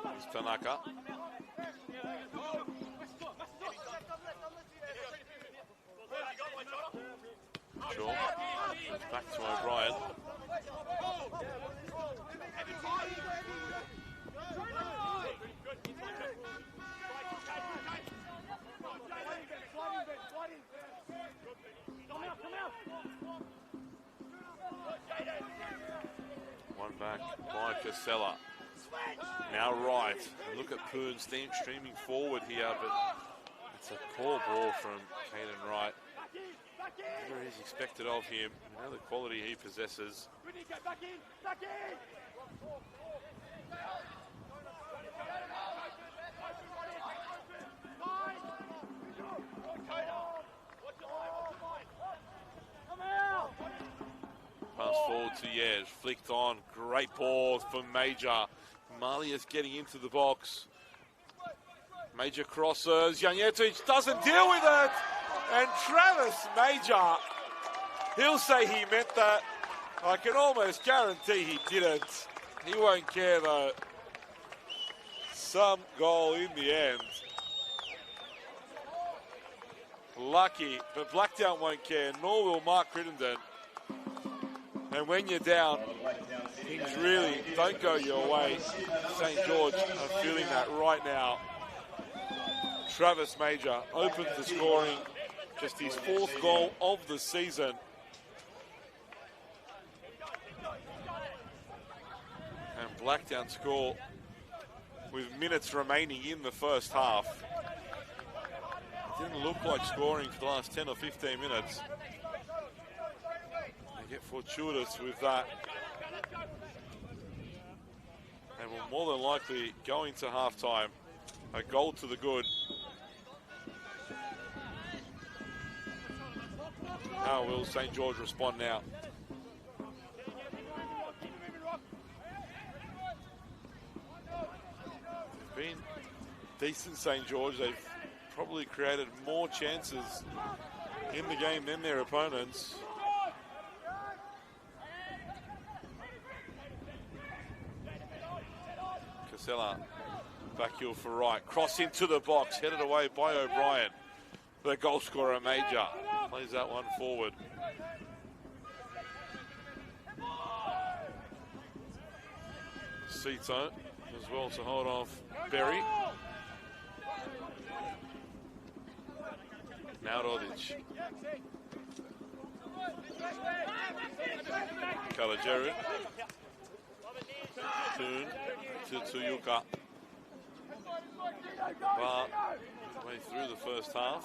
Here's Tanaka. Sure. Back to O'Brien. One back by Casella. Now right. And look at Poon streaming forward here, but it's a poor ball from Caden Wright. Whatever is expected of him, you know the quality he possesses. Pass forward to Yej, flicked on, great ball from Major. Malia's getting into the box. Major crosses, Janjetovic doesn't deal with it. And Travis Major, he'll say he meant that. I can almost guarantee he didn't. He won't care though. Some goal in the end. Lucky, but Blacktown won't care, nor will Mark Crittenden. And when you're down, things really don't go your way. St. George are feeling that right now. Travis Major opens the scoring. Just his 4th goal of the season. And Blacktown score with minutes remaining in the first half. It didn't look like scoring for the last 10 or 15 minutes. They get fortuitous with that. And will more than likely go into halftime. A goal to the good. How will St. George respond now? They've been decent, St. George. They've probably created more chances in the game than their opponents. Casella, back heel for right. Cross into the box, headed away by O'Brien. The goal scorer, Major. Plays that one forward. Cito as well to hold off Berry. Now Rodic. Kalajeru. Poon to Tuyuka. Bar way through the first half.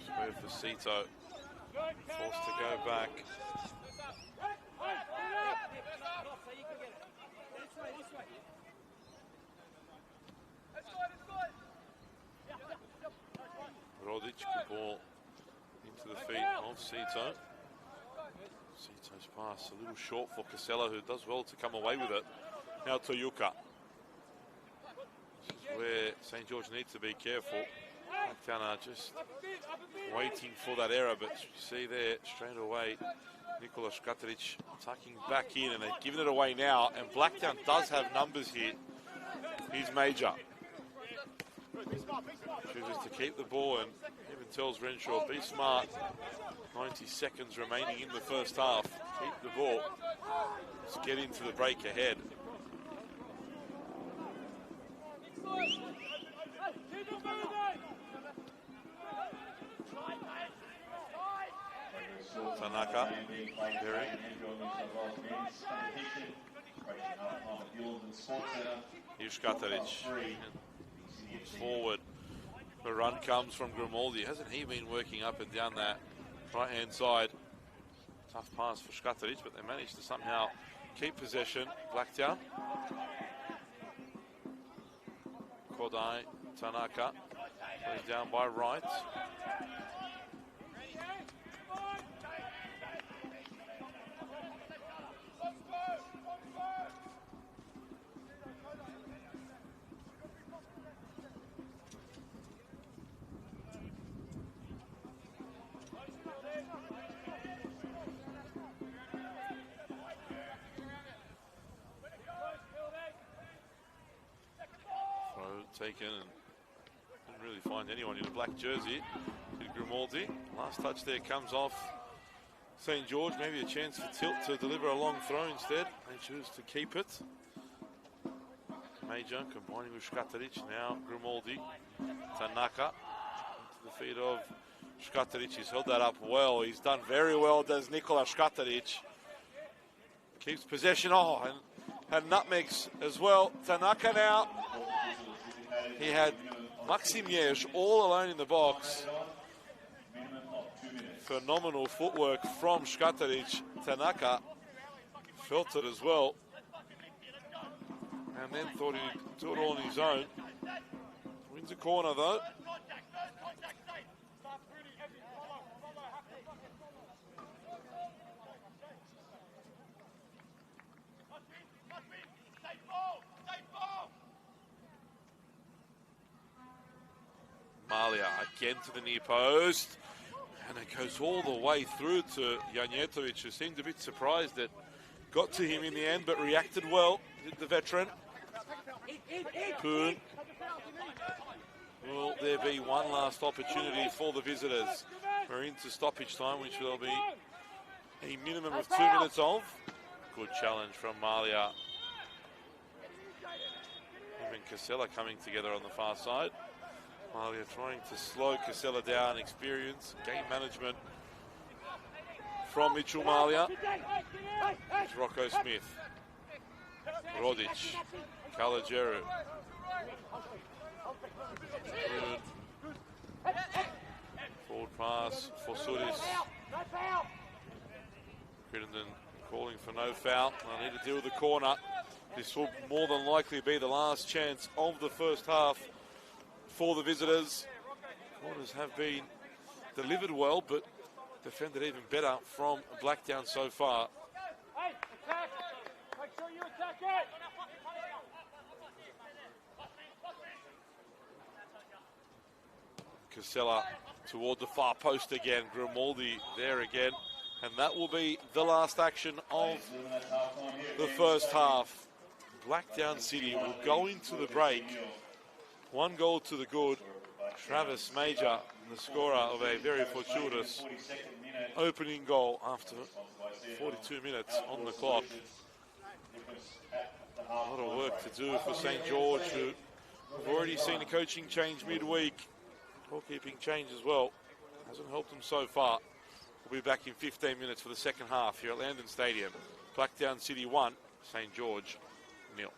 Square for Sito. Forced to go back. Rodic, good ball into the feet of Sito. Sito's pass a little short for Casella, who does well to come away with it. Now Toyuka. This is where St. George needs to be careful. Blacktown are just waiting for that error, but you see there straight away Nikola Škaterić tucking back in, and they're giving it away now, and Blacktown does have numbers here. He's Major. Chooses to keep the ball and even tells Renshaw, be smart. 90 seconds remaining in the first half. Keep the ball. Let's get into the break ahead. Tanaka. Berry. Here's Škaterić. Forward. The run comes from Grimaldi. Hasn't he been working up and down that right-hand side? Tough pass for Škaterić, but they managed to somehow keep possession. Blacktown. Kodai, Tanaka. Goes down by right. Taken and didn't really find anyone in a black jersey. Did Grimaldi. Last touch there comes off St. George. Maybe a chance for Tilt to deliver a long throw instead. They choose to keep it. Major combining with Škaterić. Now Grimaldi. Tanaka into the feet of Škaterić. He's held that up well. He's done very well, does Nikola Škaterić. Keeps possession. Oh, and had nutmegs as well. Tanaka now. He had Maxim Jež all alone in the box. Phenomenal footwork from Škaterić. Tanaka felt it as well. And then thought he'd do it all on his own. Wins a corner though. Malia again to the near post, and it goes all the way through to Janjetovic, who seemed a bit surprised it got to him in the end, but reacted well, did the veteran. Poon. Will there be one last opportunity for the visitors? We're into stoppage time, which will be a minimum of 2 minutes of. Good challenge from Malia. Him and Casella coming together on the far side. Malia trying to slow Casella down. Experience, game management from Mitchell Malia. It's Rocco Smith. Rodic. Kalajeru. Forward pass for Sudis. Crittenden calling for no foul. I need to deal with the corner. This will more than likely be the last chance of the first half for the visitors. Corners have been delivered well, but defended even better from Blacktown so far. Hey, attack! Make sure you attack it! Casella toward the far post again. Grimaldi there again. And that will be the last action of the first half. Blacktown City will go into the break. 1 goal to the good. Travis Major, the scorer of a very fortuitous opening goal after 42 minutes on the clock. A lot of work to do for St. George, who have already seen a coaching change midweek. Goalkeeping change as well. Hasn't helped them so far. We'll be back in 15 minutes for the second half here at Landon Stadium. Blacktown City 1, St. George 0.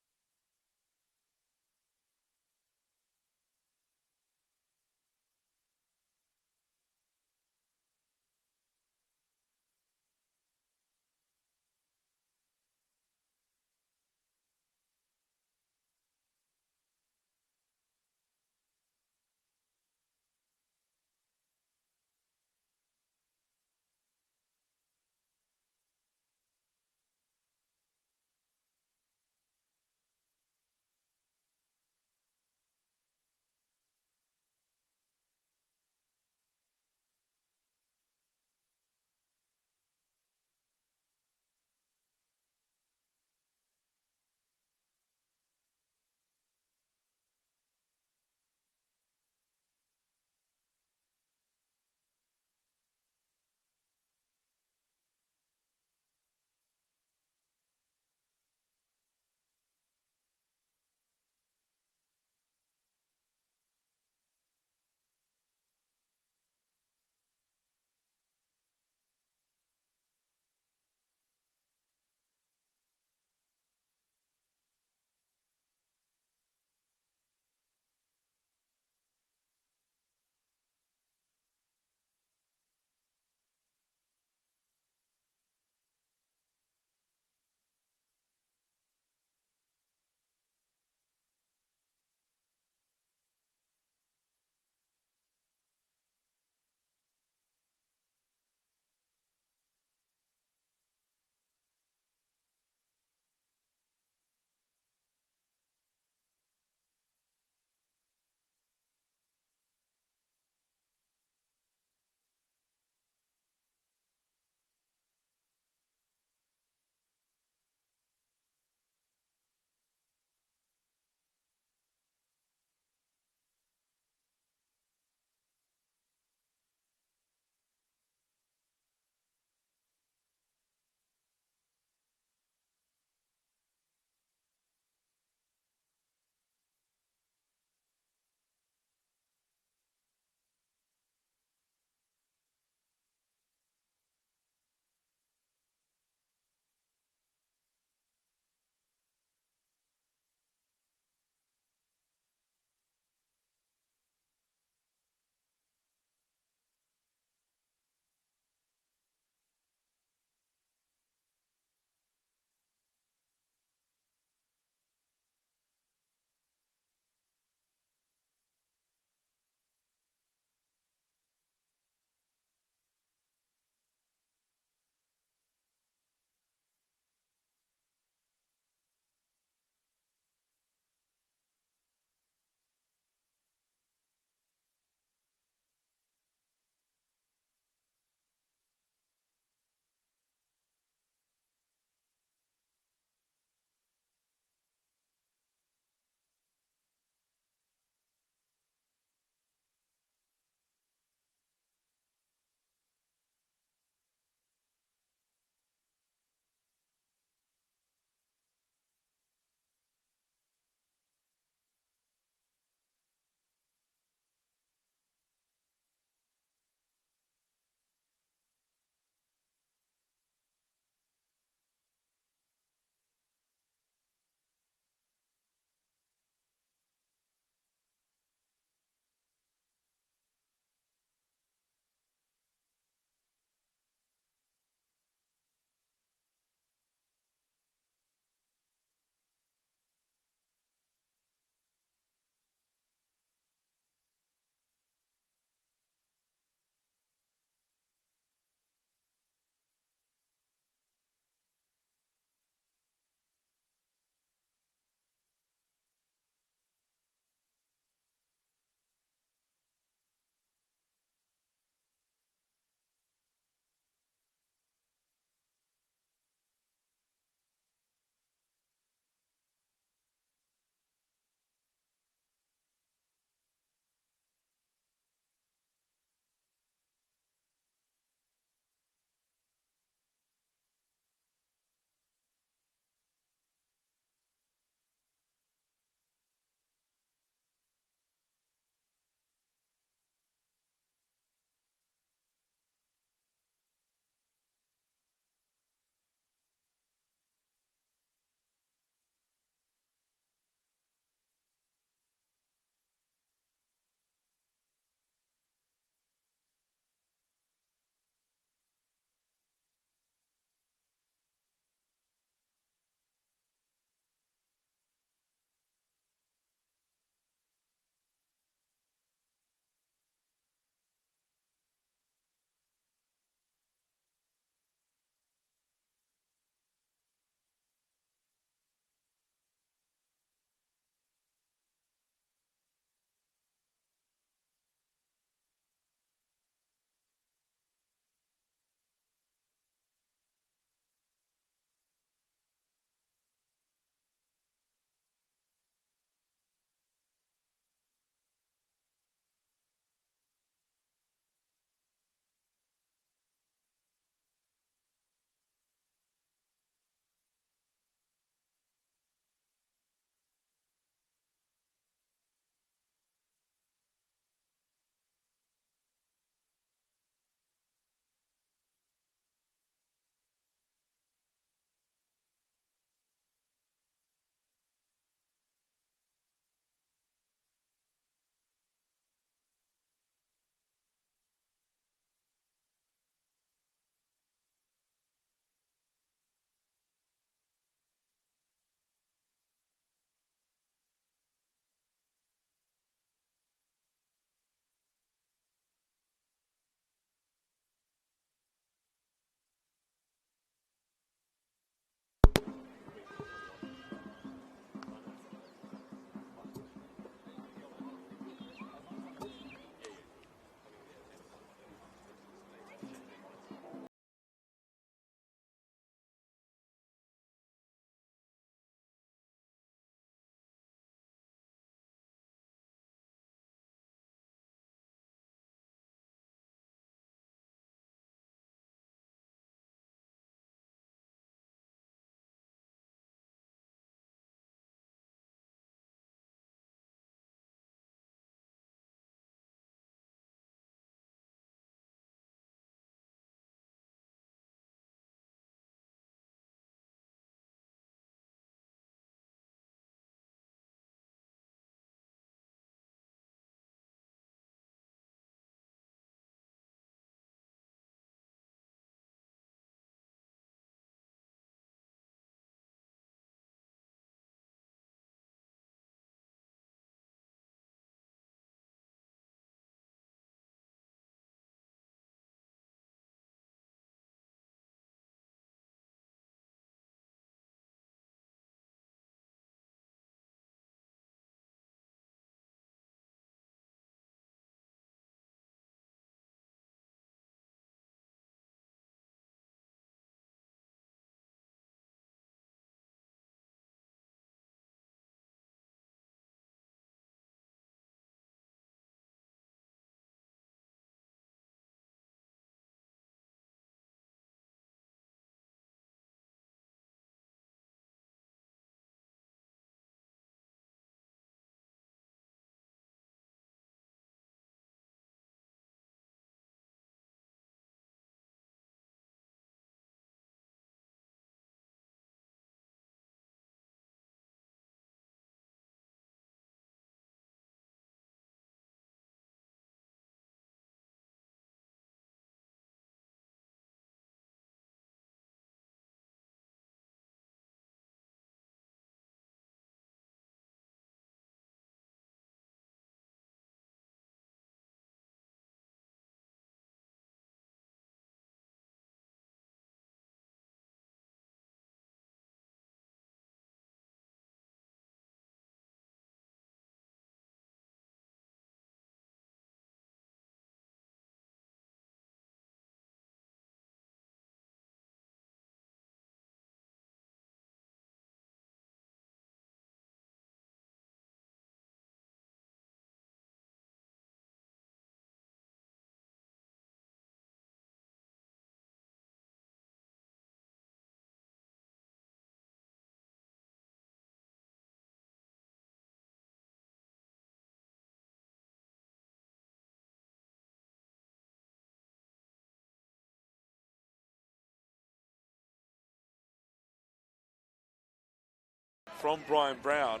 from Brian Brown.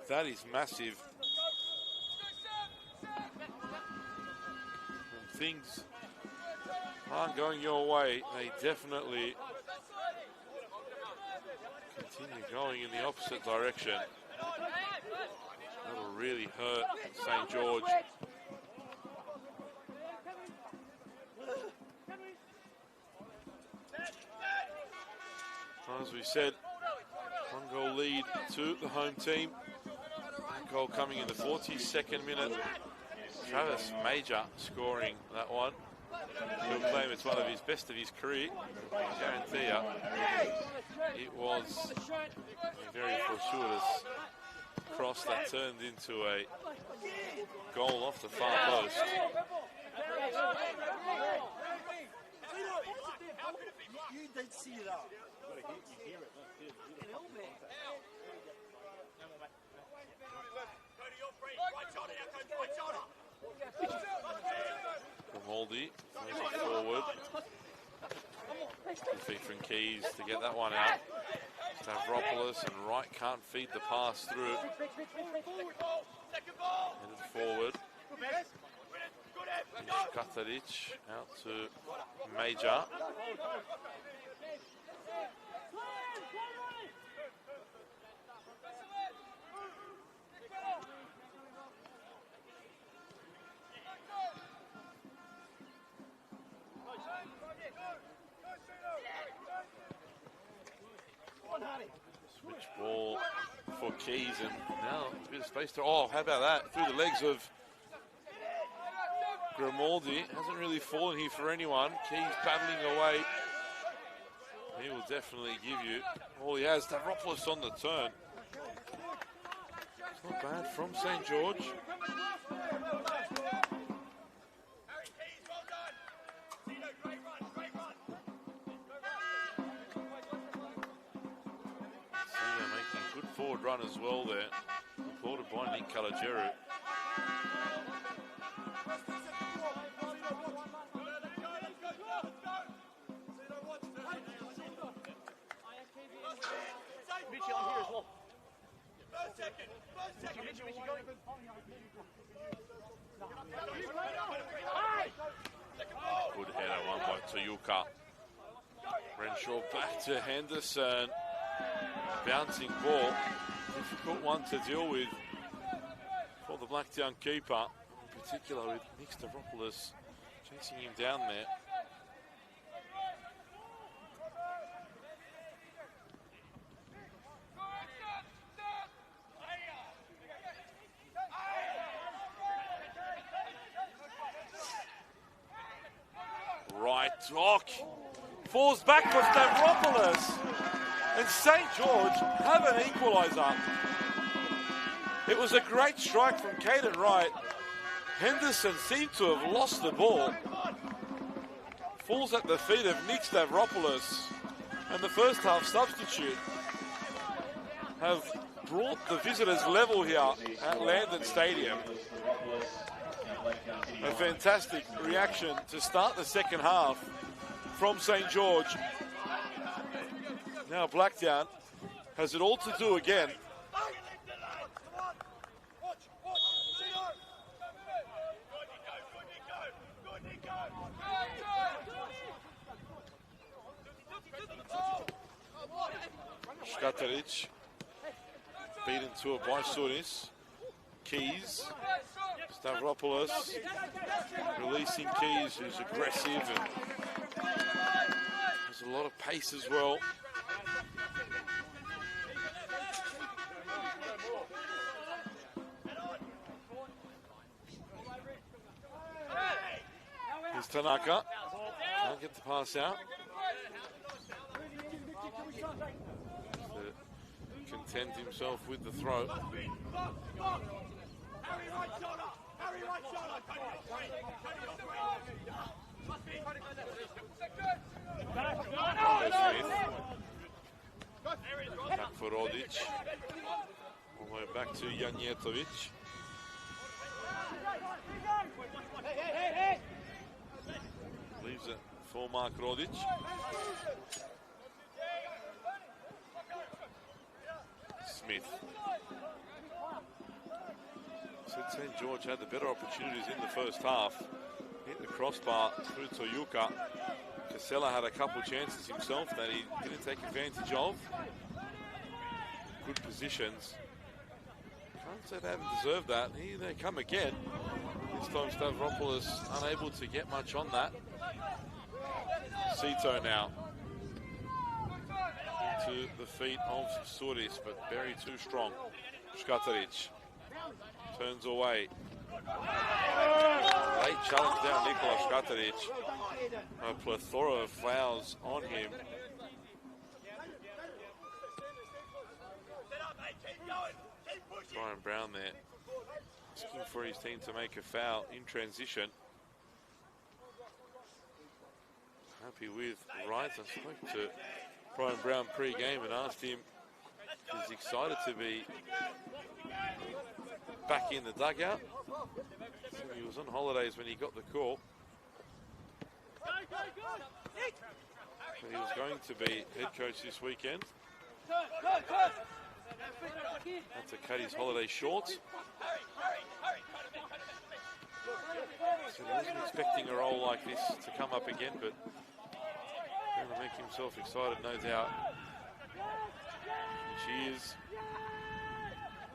That is massive. When things aren't going your way, they definitely continue going in the opposite direction. That'll really hurt St. George. As we said, 1 goal lead to the home team. That goal coming in the 42nd minute. Travis Major scoring that one. He'll claim it's one of his best of his career. I guarantee you, it was a very fortuitous cross that turned into a goal off the far post. You did see that. Grimaldi moving forward. Featuring Keys to get that one out. Stavropoulos and Wright can't feed the pass through. Headed forward. Kataric out to Major. Switch ball for Keys, and now a bit of space to. Oh, how about that? Through the legs of Grimaldi. Hasn't really fallen here for anyone. Keys battling away. He will definitely give you all he has. Stavropoulos on the turn. It's not bad from St. George. Forward run as well there, applauded by Nick Calageru. Mitchie, I'm here as well. Good header, one by Toyuka. Renshaw back to Henderson. Bouncing ball, difficult one to deal with for the Blacktown keeper, in particular with Nick Stavropoulos chasing him down there. Right, Doc falls back for Stavropoulos. And St. George have an equaliser. It was a great strike from Caden Wright. Henderson seemed to have lost the ball. Falls at the feet of Nick Stavropoulos. And the first half substitute have brought the visitors level here at Landon Stadium. A fantastic reaction to start the second half from St. George. Now Blacktown has it all to do again. Skataric beaten to it by Sunis. Keys. Stavropoulos releasing Keys, who's aggressive and has a lot of pace as well. Here's Tanaka. Can't get the pass out. To contend himself with the throw. Back for Rodic. All the way back to Janjetovic. Leaves it for Mark Rodic. Smith. Said St. George had the better opportunities in the first half. Hit the crossbar through Toyuka. Casella had a couple chances himself that he didn't take advantage of. Good positions. Can't say they haven't deserved that. Here they come again. This time Stavropoulos unable to get much on that. Cito now. Into the feet of Souris, but very too strong. Škatarić turns away. Late challenge down Nikola Škatarić. A plethora of fouls on him. Brian Brown there, asking for his team to make a foul in transition. Happy with Wright. I spoke to Brian Brown pre-game and asked him if he's excited to be back in the dugout. So he was on holidays when he got the call. But he was going to be head coach this weekend. Had to cut his holiday short. So he wasn't expecting a role like this to come up again, but going to make himself excited, no doubt. And she is.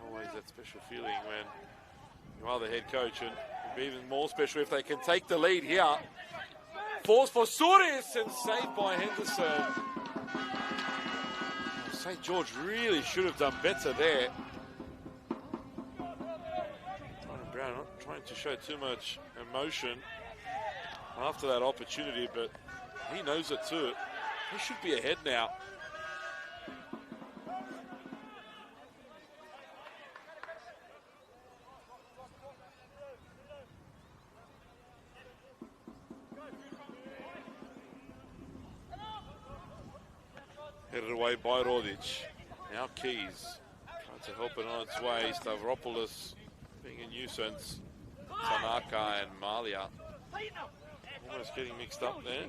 Always that special feeling when you are the head coach, and it'll be even more special if they can take the lead here. Force for Souris and saved by Henderson. St. George really should have done better there. Brown not trying to show too much emotion after that opportunity, but he knows it too. He should be ahead now. Headed away by Rodic. Now Keys trying to help it on its way. Stavropoulos being a nuisance. Tanaka and Malia almost getting mixed up there.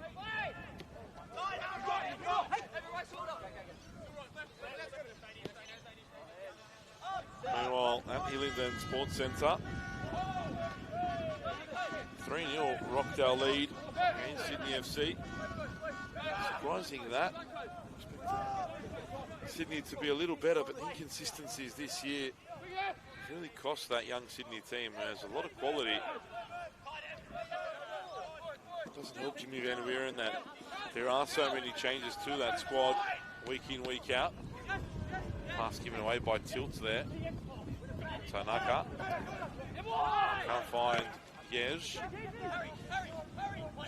Meanwhile, at Hillingdon Sports Centre, 3-0 Rockdale lead against Sydney FC. Surprising that. Sydney to be a little better, but inconsistencies this year really cost that young Sydney team. There's a lot of quality. It doesn't help Jimmy Van Weeren that there are so many changes to that squad week in, week out. Pass given away by Tilts there. Tanaka. Can't find Yej.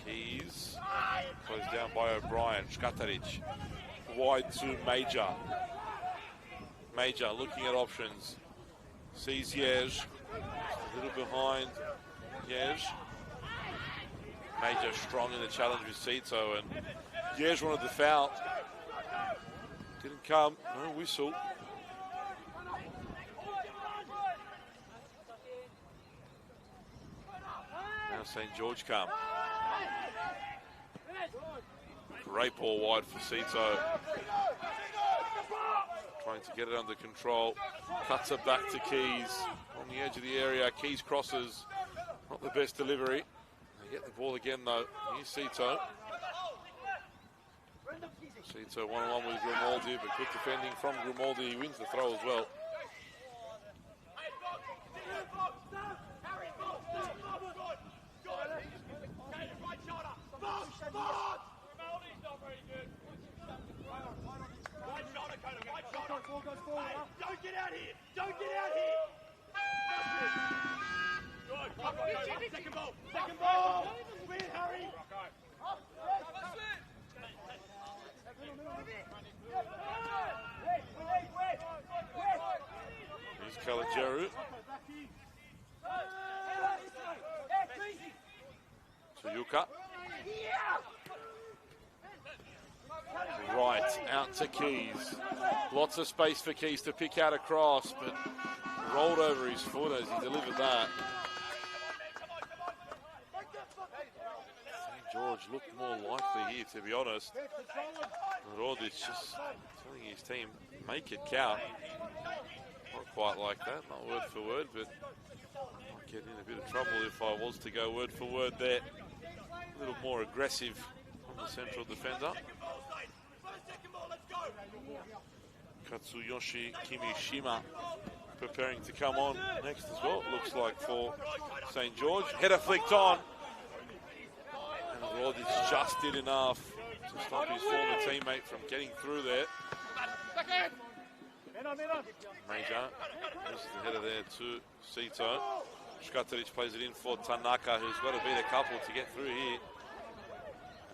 Keys. Closed down by O'Brien. Škatarić. Wide to Major. Major looking at options. Sees Yej. A little behind Yej. Major strong in the challenge with Cito, and Yej wanted the foul. Didn't come. No whistle. Now St. George come. Great ball wide for Cito. Trying to get it under control. Cuts it back to Keys. On the edge of the area. Keys crosses. Not the best delivery. They get the ball again though. Here's Cito. Cito 1-on-1 with Grimaldi, but good defending from Grimaldi. He wins the throw as well. Don't get out here! Don't get out here! Good. Second ball! Second ball! Win, hurry! Here's Kalajeru. Toyuka. Right, out to Keys. Lots of space for Keys to pick out a cross, but rolled over his foot as he delivered that. St. George looked more likely here, to be honest. Rodic just telling his team, make it count. Not quite like that, not word for word, but I might get in a bit of trouble if I was to go word for word there. A little more aggressive from the central defender. Katsuyoshi Kimishima preparing to come on next as well, it looks like, for St. George. Header flicked on. And Rodic just did enough to stop his former teammate from getting through there. Major, this is the header there to Sito. Shkateric plays it in for Tanaka, who's got to beat a couple to get through here.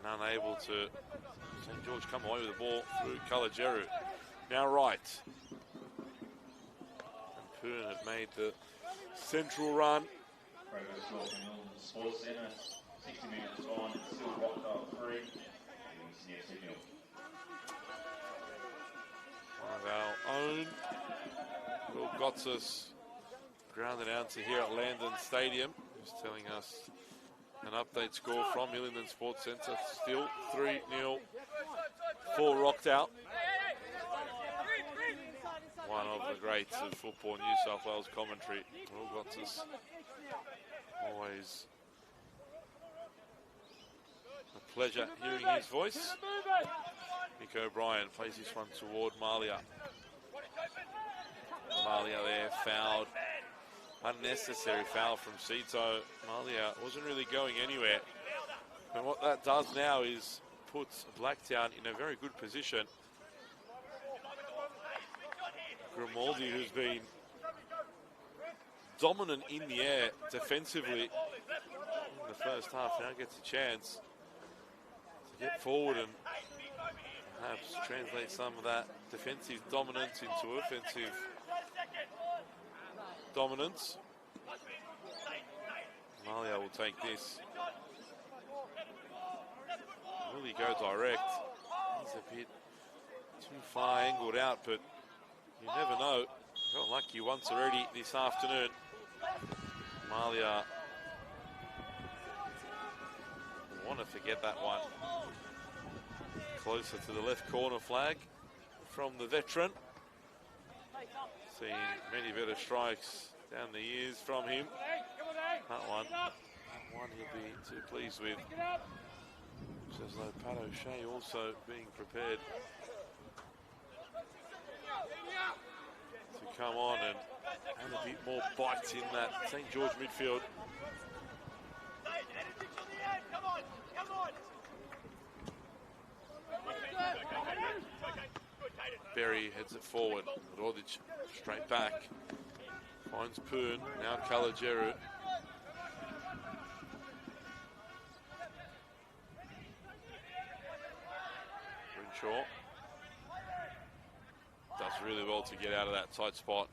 And unable to St. George come away with the ball through Kalajeru. Now right. And Poon have made the central run. Sports Centre, 60 minutes on, still rocked up 3. One of our own. Will Gotsis grounded out to here at Landon Stadium. Just telling us an update score from Hillingdon Sports Centre. Still 3-0 for Rocked Out. One of the greats of football New South Wales commentary. Will Gotsis, always a pleasure hearing his voice. Nick O'Brien plays this one toward Malia. Malia there fouled. Unnecessary foul from Sito. Malia wasn't really going anywhere. And what that does now is puts Blacktown in a very good position. Grimaldi, who's been dominant in the air defensively in the first half, now gets a chance to get forward and perhaps translate some of that defensive dominance into offensive dominance. Malia will take this. Will he go direct? He's a bit too far angled out, but you never know. Got lucky once already this afternoon. Malia want to forget that one. Closer to the left corner flag from the veteran. Seen many better strikes down the years from him. That one he'll be too pleased with. Says though Pat O'Shea also being prepared to come on and add a bit more bite in that St. George midfield. Berry heads it forward. Rodic straight back. Finds Poon. Now Kalajeru. Rinshaw does really well to get out of that tight spot.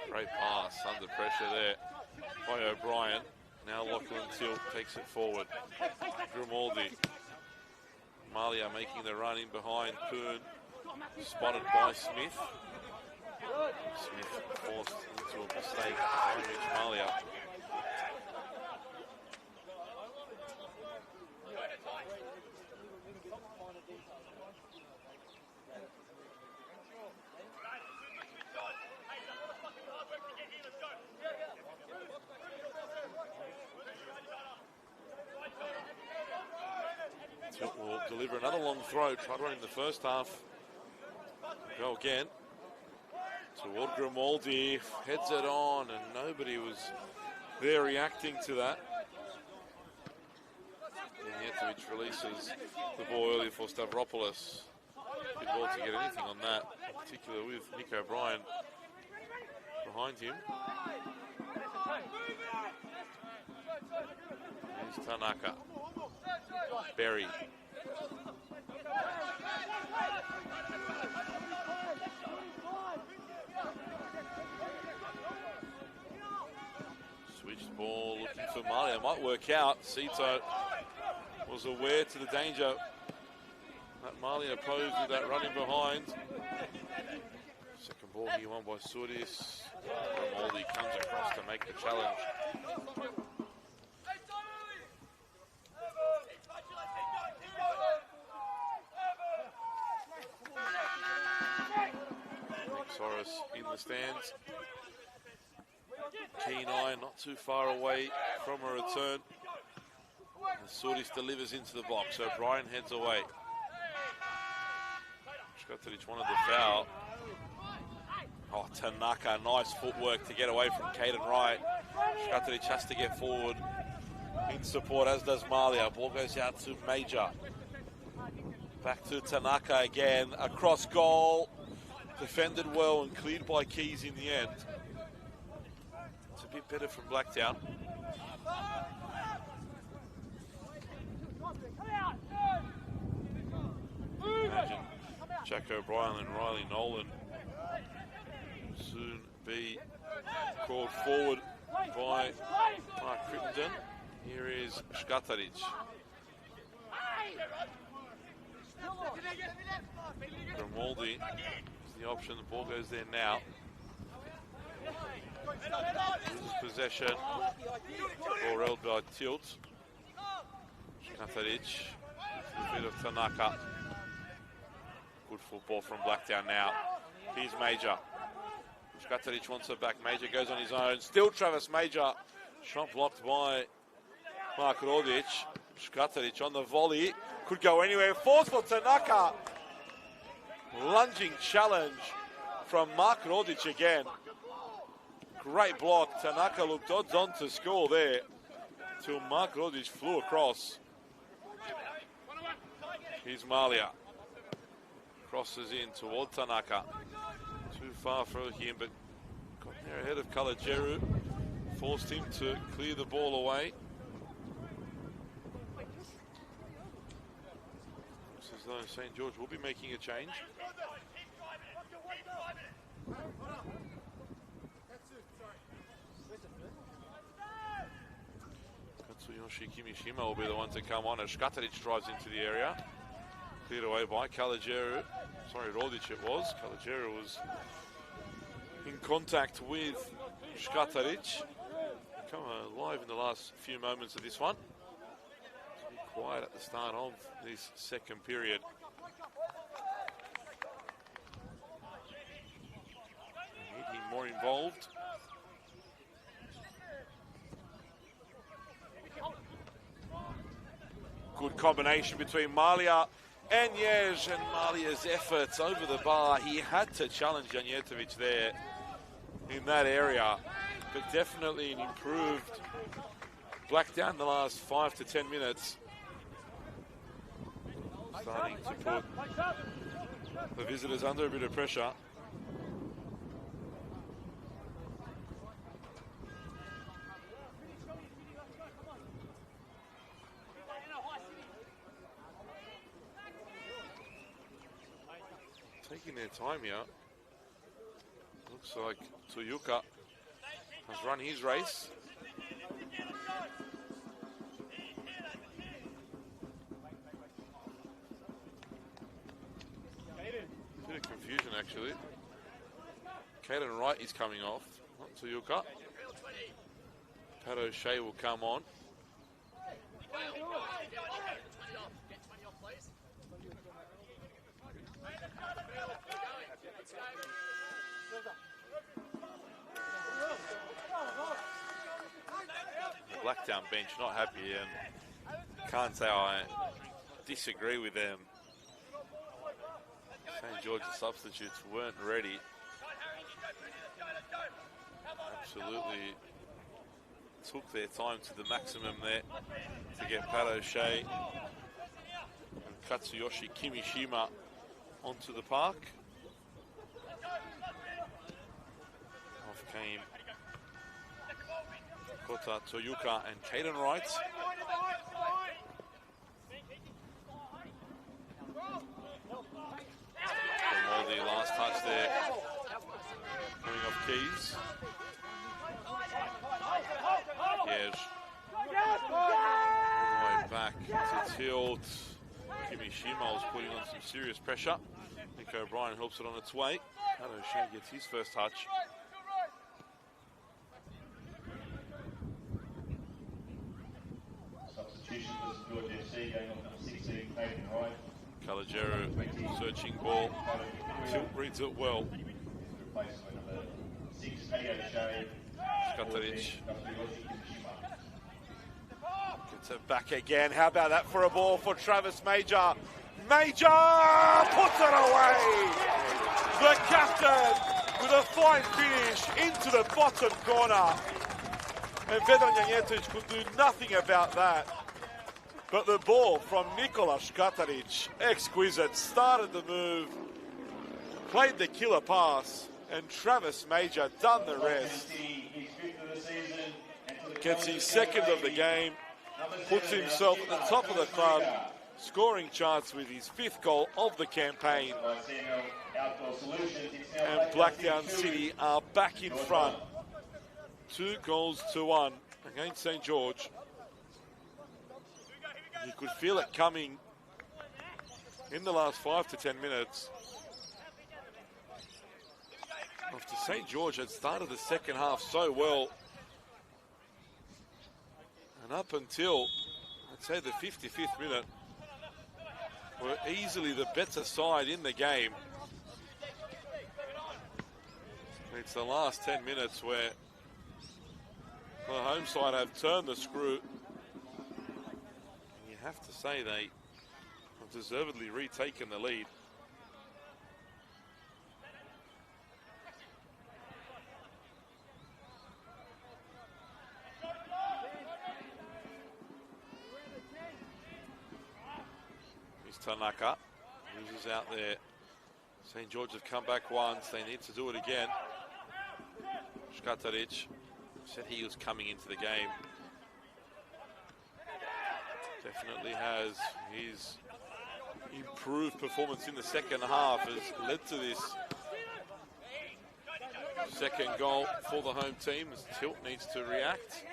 Great pass under pressure there by O'Brien. Now Lachlan Till takes it forward. Grimaldi. Malia making the run in behind Poon. Spotted by Smith. Smith forced into a mistake by Rich Malia. Will deliver another long throw. Tried one in the first half. Go again. Toward Grimaldi. Heads it on, and nobody was there reacting to that. Janjetovic releases the ball early for Stavropoulos. Did well to get anything on that, in particular with Nick O'Brien behind him. Here's Tanaka. Berry. Switched ball, looking for Malia. Might work out. Sito was aware to the danger that Malia posed with that running behind. Second Ball here won by Sudis. Moldy comes across to make the challenge. Soros in the stands. Keen eye, not too far away from a return. And Sudis delivers into the box, so Brian heads away. Škatarić wanted the foul. Oh, Tanaka, nice footwork to get away from Caden Wright. Škatarić has to get forward in support, as does Malia. Ball goes out to Major. Back to Tanaka again, across goal. Defended well and cleared by Keys in the end. It's a bit better from Blacktown. Imagine Jack O'Brien and Riley Nolan soon be called forward by Mark Crittenden. Here is Škatarić. Grimaldi is the option. The ball goes there now. Possession. Ball held by Tilt. Škatarić to the feet of Tanaka. Good football from Blacktown now. Here's Major. Škatarić wants it back. Major goes on his own. Still Travis Major. Shot blocked by Mark Rodic. Škatarić on the volley. Could go anywhere. Force for Tanaka. Lunging challenge from Mark Rodic again. Great block. Tanaka looked odds on to score there till Mark Rodic flew across. Here's Malia. Crosses in toward Tanaka. Too far for him, but got there ahead of Kalajeru. Forced him to clear the ball away. Looks as though St. George will be making a change. Katsuyoshi Kimishima will be the one to come on as Škatarić drives into the area. Cleared away by Kalajeru. Sorry, Rodic it was. Kalajeru was in contact with Škatarić. Come alive in the last few moments of this one. It's a bit quiet at the start of this second period. We need him more involved. Good combination between Malia and Jej, and Malia's efforts over the bar. He had to challenge Janjetovic there in that area, but definitely an improved Blacktown the last 5 to 10 minutes. Starting to put the visitors under a bit of pressure. Taking their time here. Looks like Toyuka has run his race. Bit of confusion actually. Caden Wright is coming off, not Toyuka. Pat O'Shea will come on. Blacktown bench not happy, and can't say I disagree with them. St. George's substitutes weren't ready. Absolutely took their time to the maximum there to get Pat O'Shea and Katsuyoshi Kimishima onto the park. Off came Kota Toyuka and Caden Wright. Grimaldi, last touch there, coming off Keys. Yes. All the way back to Tilt. Kimishima was putting on some serious pressure. Nick O'Brien helps it on its way. Hato Shea gets his first touch. Substitution for George FC going on number 16, Hayden Wright. Calogero searching ball. Tilt reads it well. Replaced by number 6, Hato Shea. Skateric gets it back again. How about that for a ball for Travis Major? Major puts it away. The captain with a fine finish into the bottom corner. And Vedran Janjetovic could do nothing about that. But the ball from Nikola Skateric, exquisite, started the move, played the killer pass, and Travis Major done the rest. Gets his second of the game, puts himself at the top of the club, scoring chance with his 5th goal of the campaign. And Blacktown City are back in front. 2 goals to 1 against St. George. You could feel it coming in the last 5 to 10 minutes. After St. George had started the second half so well, and up until, I'd say, the 55th minute, were easily the better side in the game. It's the last 10 minutes where the home side have turned the screw. And you have to say they have deservedly retaken the lead. Here's Tanaka, loses out there. St. George have come back once, they need to do it again. Skateric said he was coming into the game. Definitely has. His improved performance in the second half has led to this second goal for the home team as Tilt needs to react.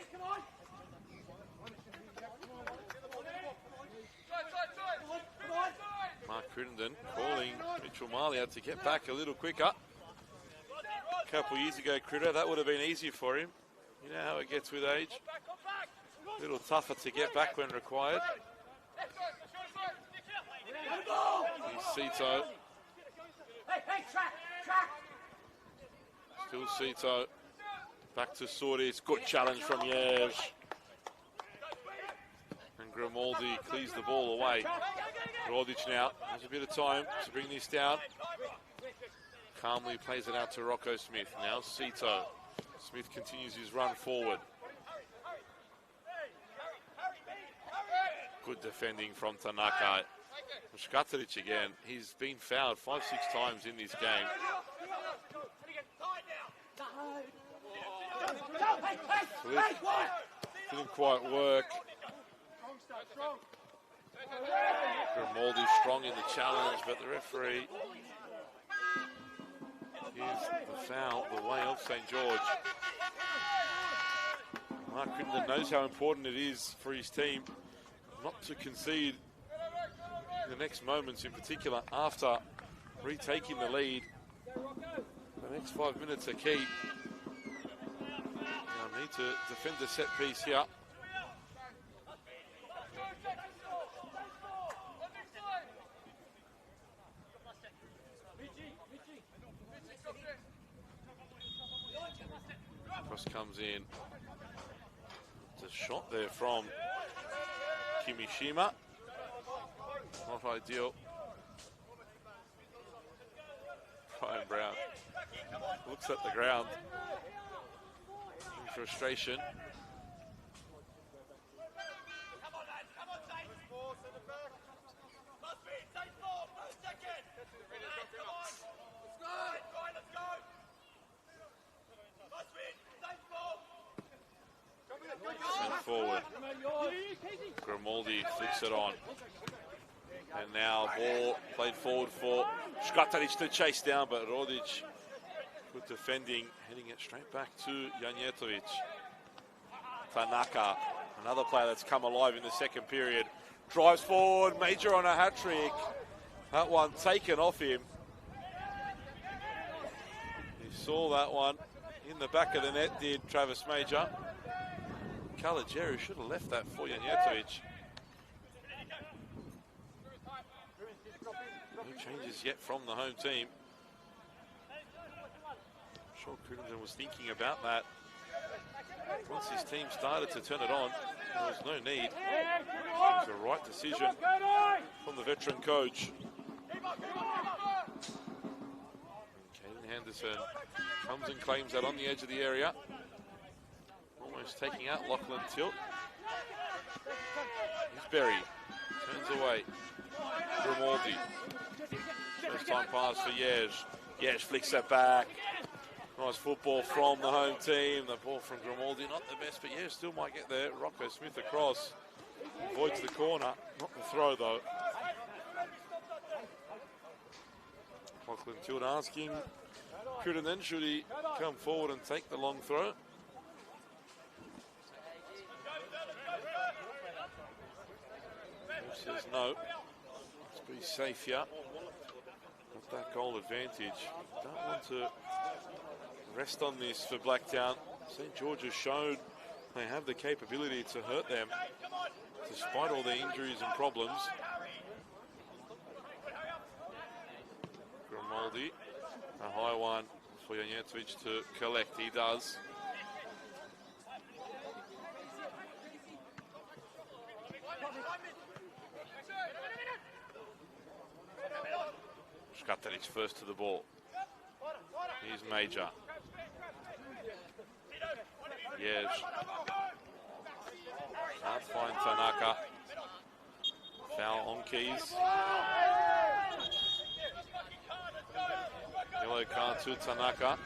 Mark Crittenden calling Mitchell Marley out to get back a little quicker. A couple years ago, Critter, that would have been easier for him. You know how it gets with age. A little tougher to get back when required. Here's Cito. Still Cito. Back to Sordis. Good challenge from Yev. And Grimaldi clears the ball away. Rodic now has a bit of time to bring this down. Calmly plays it out to Rocco Smith. Now Cito. Smith continues his run forward. Good defending from Tanaka. Skateric again. He's been fouled 5-6 times in this game. So this didn't quite work. Grimaldi strong in the challenge, but the referee gives the foul the way of St. George. Mark Crittenden knows how important it is for his team not to concede in the next moments, in particular after retaking the lead. The next 5 minutes are key. Now need to defend the set piece here. Cross comes in. It's a shot there from Kimishima. Not ideal. Ryan Brown looks at the ground in frustration. Sent forward. Grimaldi flicks it on. And now ball played forward for Skateric to chase down, but Rodic, good defending, heading it straight back to Janjetovic. Tanaka, another player that's come alive in the second period, drives forward, Major on a hat-trick. That one taken off him. saw that one in the back of the net, did Travis Major. Caligieri should have left that for Janjetovic. No changes yet from the home team. I'm sure Crittenden was thinking about that. Once his team started to turn it on, there was no need. It was the right decision from the veteran coach. Caden Henderson comes and claims that on the edge of the area. Almost taking out Lachlan Tilt. Here's Berry. Turns away. Grimaldi. First time pass for Yej. Yej flicks it back. Nice football from the home team. The ball from Grimaldi, not the best, but Yej still might get there. Rocco Smith across. Avoids the corner. Not the throw, though. Lachlan Tilt asking Crittenden, should he come forward and take the long throw? He says no. Let's be safe here. Got that goal advantage. Don't want to rest on this for Blacktown. St. George has shown they have the capability to hurt them, despite all their injuries and problems. Grimaldi, a high one for Janjetovic to collect. He does. Škatarić first to the ball. Here's Major. Yej. Can't find Tanaka. Foul on Keys. Yellow card to Tanaka.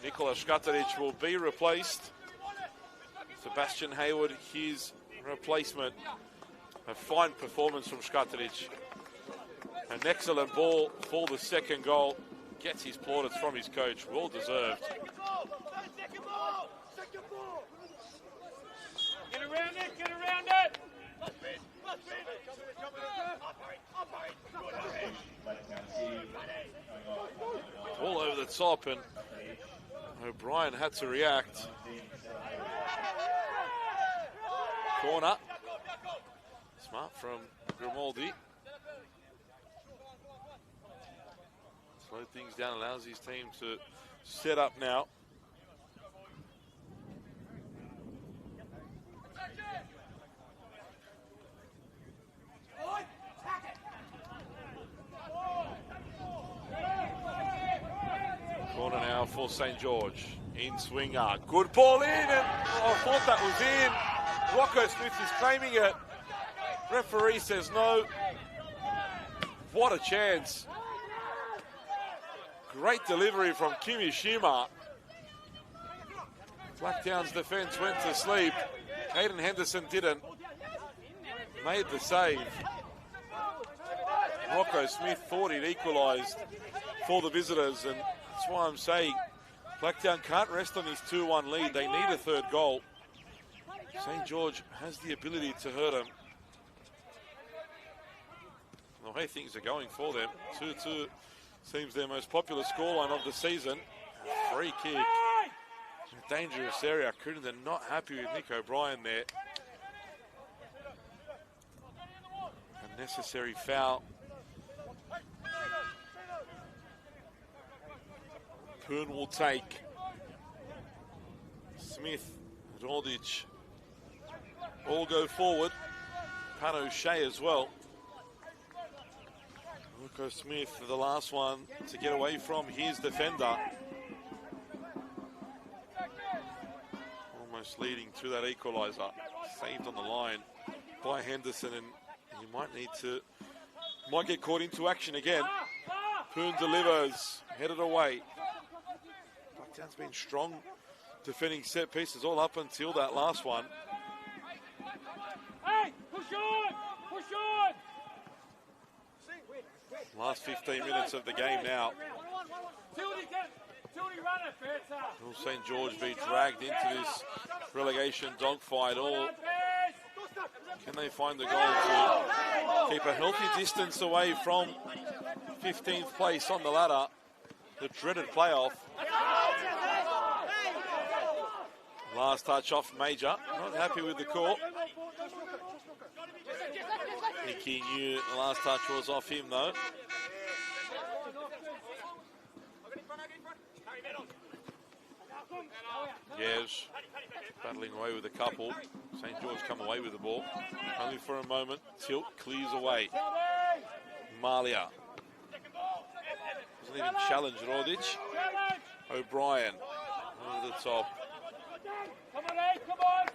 Nikola Škatarić will be replaced. Sebastian Hayward, his replacement. A fine performance from Škatarić. An excellent ball for the second goal. Gets his plaudits from his coach. Well deserved. Get around it, get around it! All over the top, and O'Brien had to react. Corner. Smart from Grimaldi. Slowed things down, allows his team to set up now. Corner now for St. George. In swinger. Good ball in, and I thought that was in. Rocco Smith is claiming it. Referee says no. What a chance. Great delivery from Kimishima. Blacktown's defense went to sleep. Caden Henderson didn't. Made the save. Rocco Smith thought he'd equalised for the visitors, and that's why I'm saying Blacktown can't rest on his 2-1 lead. They need a third goal. St. George has the ability to hurt them. The way things are going for them, 2-2 seems their most popular scoreline of the season. Free kick. A dangerous area. Crittenden not happy with Nick O'Brien there. Unnecessary foul. Poon will take. Smith, Rodic all go forward. Pano Shea as well. Rocco Smith, the last one to get away from his defender. Almost leading to that equaliser. Saved on the line by Henderson, and he might get caught into action again. Poon delivers, headed away. Blacktown's been strong defending set pieces all up until that last one. Hey, push on! Push on! Last 15 minutes of the game now. Will St. George be dragged into this relegation dogfight, or can they find the goal to keep a healthy distance away from 15th place on the ladder, the dreaded playoff? Last touch off Major, not happy with the call. I think he knew the last touch was off him though. Yes, battling away with a couple. St. George come away with the ball. Only for a moment. Tilt clears away. Malia. Doesn't even challenge Rodic. O'Brien over the top. Come on, Ed, come on!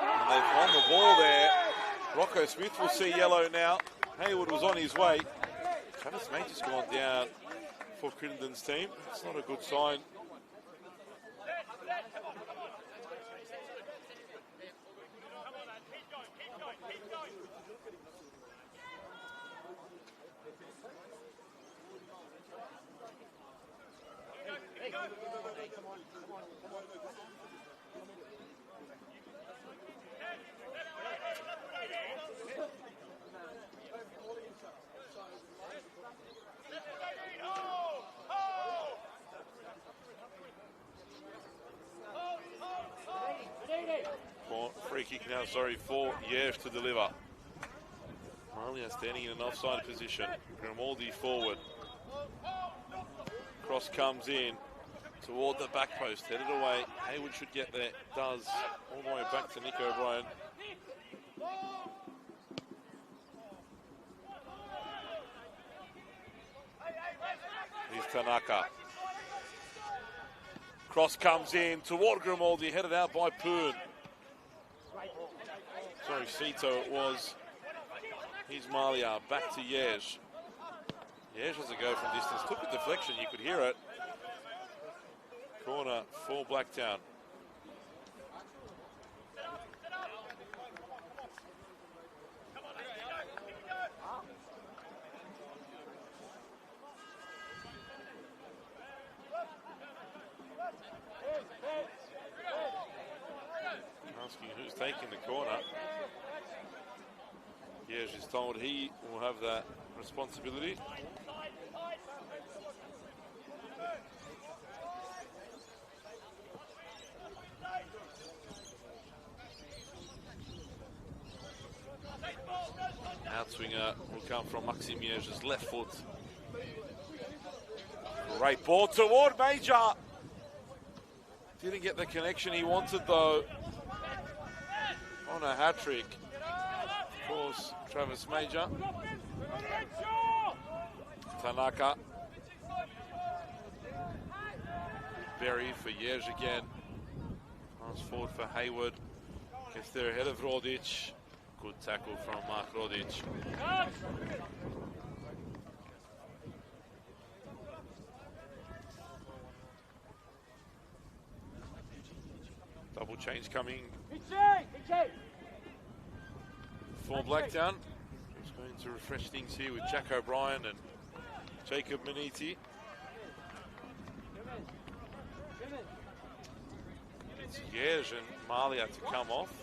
And they've won the ball there. Rocco Smith will see yellow now. Hayward was on his way. Travis Major's gone down for Crittenden's team. It's not a good sign. Free kick now, for Yesh to deliver. Malia standing in an offside position. Grimaldi forward. Cross comes in toward the back post, headed away. Hayward should get there, does. All the way back to Nick O'Brien. Here's Tanaka. Cross comes in toward Grimaldi, headed out by Poon. Sorry, Sito it was. Here's Malia, back to Yesh. Yesh has a go from distance. Took a deflection, you could hear it. Corner for Blacktown. Asking who's taking the corner. Yesh is told he will have that responsibility. Outswinger will come from Maxim Yesh's left foot. Great ball toward Major. Didn't get the connection he wanted though. On a hat-trick. Of course, Travis Major. Tanaka. Berry for Yesh again. Pass forward for Hayward. Gets there ahead of Rodic. Good tackle from Mark Rodic. Double change coming for Blacktown. Just going to refresh things here with Jack O'Brien and Jacob Maniti. It's Yesh and Malia to come off.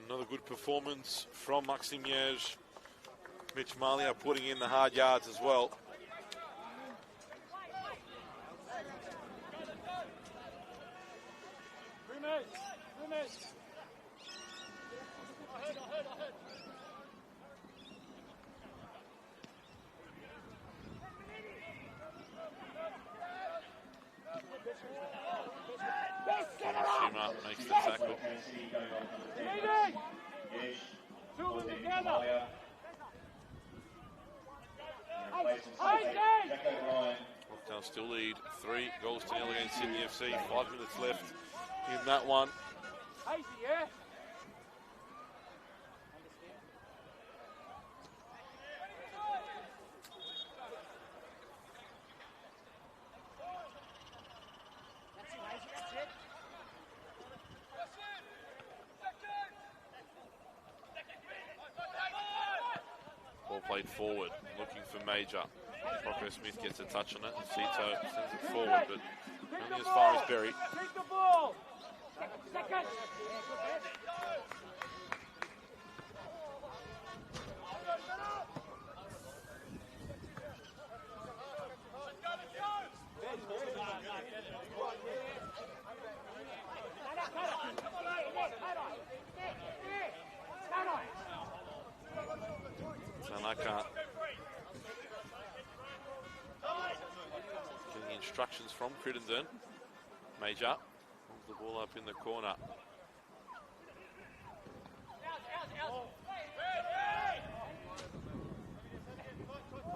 Another good performance from Maxim Yesh. Mitch Malia putting in the hard yards as well. Shima makes the tackle. Blacktown still lead 3 goals to 0 against Sydney FC. 5 minutes left in that one. Hazy, yeah? Ball played forward, looking for Major. Rocco Smith gets a touch on it, and Cito sends it forward, but only as far as Berry. Take the ball! Second! Tanaka getting instructions from Crittenden. Major holds the ball up in the corner.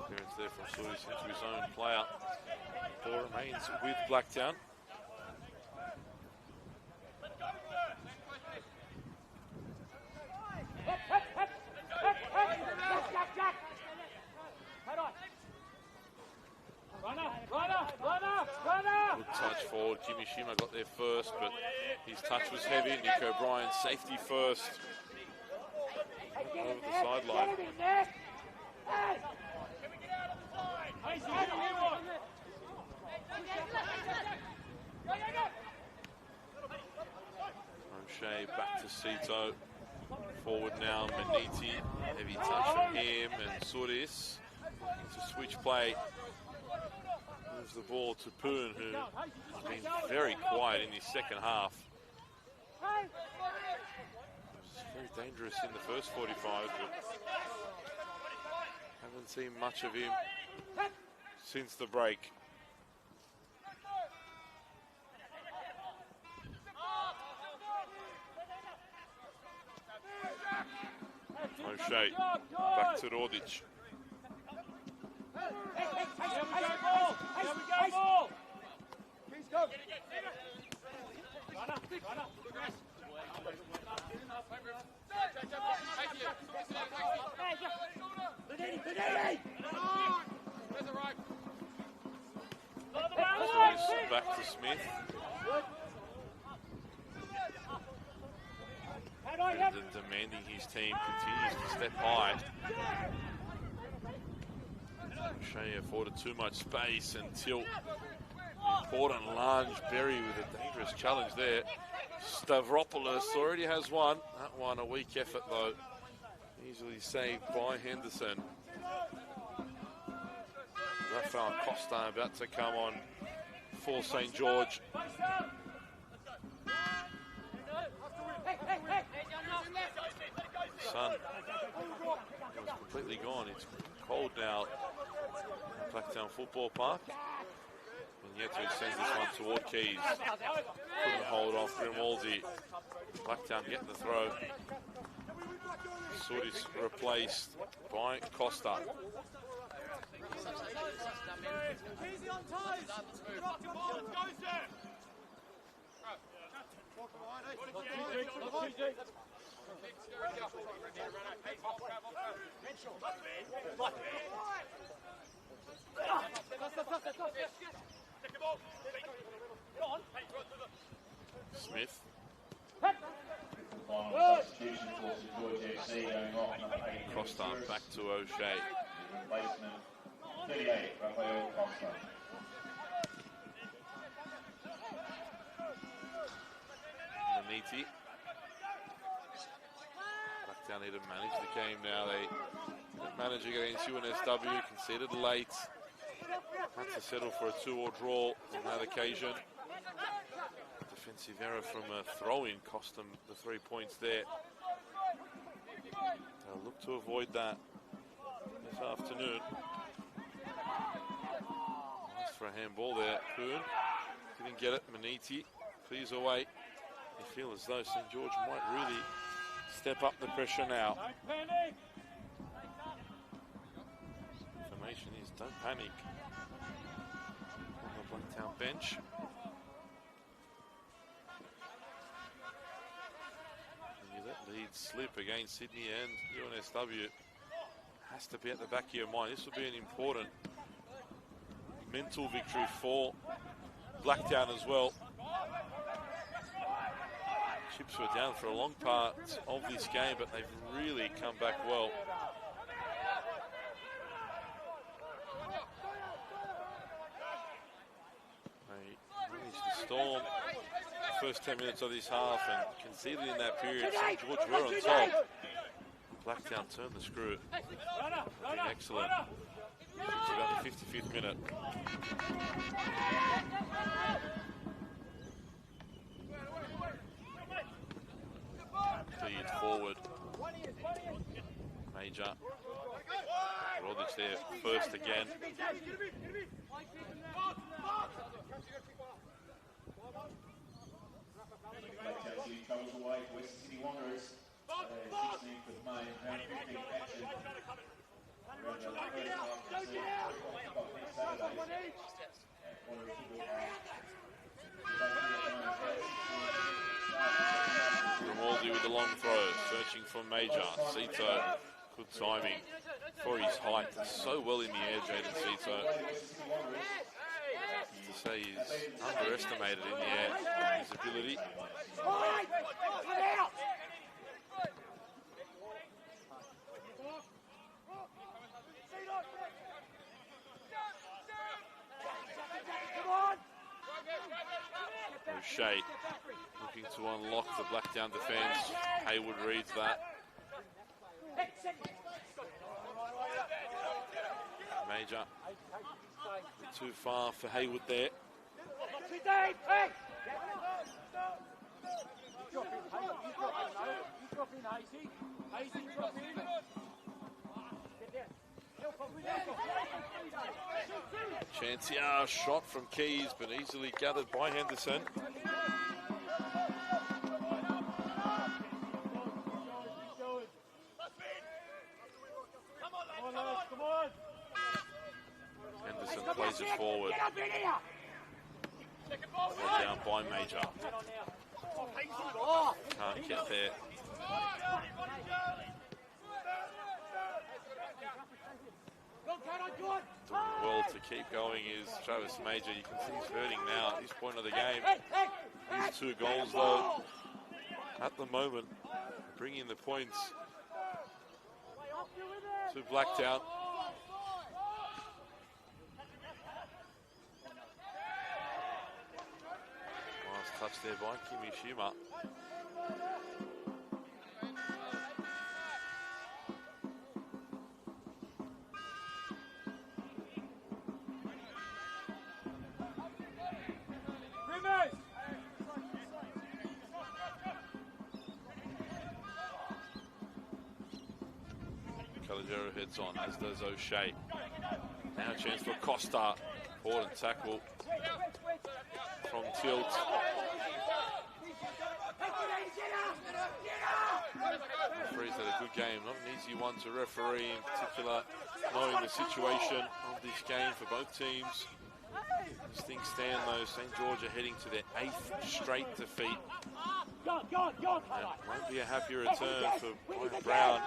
Clearance there from Sudis into his own player. Ball remains with Blacktown. Good touch forward. Jimmy Shima got there first, but his touch was heavy. Nick O'Brien, safety first. Over the sideline. O'Shea back to Cito. Forward now, Maniti. Heavy touch from him and Sudis. It's a switch play. Moves the ball to Poon, who has been very quiet in his second half. He was very dangerous in the first 45, but haven't seen much of him since the break. O'Shea back to Rodic. Back to Smith. Crittenden demanding his team continues to step high. O'Shea afforded too much space until important lunge. Berry with a dangerous challenge there. Stavropoulos already has one. That one a weak effort though. Easily saved by Henderson. Rafael Costa about to come on for St. George. Sun was completely gone. It's cold now at Blacktown Football Park. And yet he sends this one toward Keys. Couldn't hold off Grimaldi. Blacktown get the throw. Sudis replaced by Costa. Smith. Substitution for St. George FC going off number 8. Costa back to O'Shea. Replacement 38, Rafael Costa. Maniti. Blacktown need to manage the game now. They didn't manage against UNSW, conceded late. Had to settle for a 2-2 draw on that occasion. Defensive error from a throw-in cost them the 3 points there. They'll look to avoid that this afternoon. Nice for a handball there. Poon didn't get it. Maniti clears away. They feel as though St. George might really step up the pressure now. Information is don't panic on the Blacktown bench. slip against Sydney and UNSW has to be at the back of your mind. This will be an important mental victory for Blacktown as well. Chips were down for a long part of this game, but they've really come back well. They managed to storm the first 10 minutes of this half and conceded in that period. St. George were on top. Blacktown turned the screw. Been excellent. It's about the 55th minute. Cleared forward. Major. Rodriguez there first again. Blacktown City travels away to Western City Wanderers. 16th of May, round 15 action. Around the first half of the next Saturday. Grimaldi with the long throw, searching for Major. Cito, good timing for his height. So well in the air, Jaden Cito. To say he's underestimated in the air, his ability. O'Shea looking to unlock the Blacktown defence. Haywood reads that. Major too far for Haywood there. Chance here, shot from Keys, but easily gathered by Henderson. Henderson plays it forward. Down by Major. Can't get there. Doing well to keep going is Travis Major. You can see he's hurting now at this point of the game. These 2 goals though, at the moment, bringing the points to Blacktown. Nice touch there by Kimishima. Calogero heads on, as does O'Shea. Now a chance for Costa. Important tackle from Tilt. Referee's had a good game, not an easy one to referee, in particular knowing the situation of this game for both teams. As things stand though, St. George are heading to their 8th straight defeat. Won't be a happy return for Brian Brown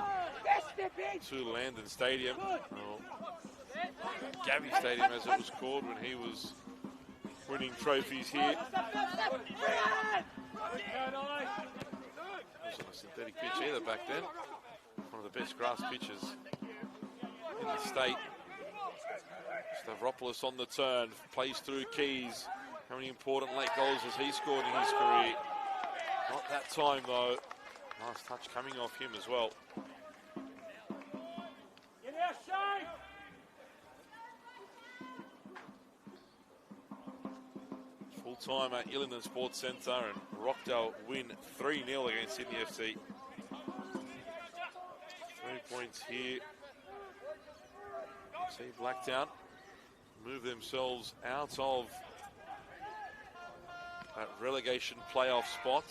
to Landon Stadium. Well, Gabby Stadium as it was called when he was winning trophies here. It wasn't a synthetic pitch either back then. One of the best grass pitches in the state. Stavropoulos on the turn, plays through Keys. How many important late goals has he scored in his career? Not that time though. Nice touch coming off him as well. Full time at Illington Sports Centre, and Rockdale win 3-0 against Sydney FC. 3 points here. See Blacktown move themselves out of that relegation playoff spot.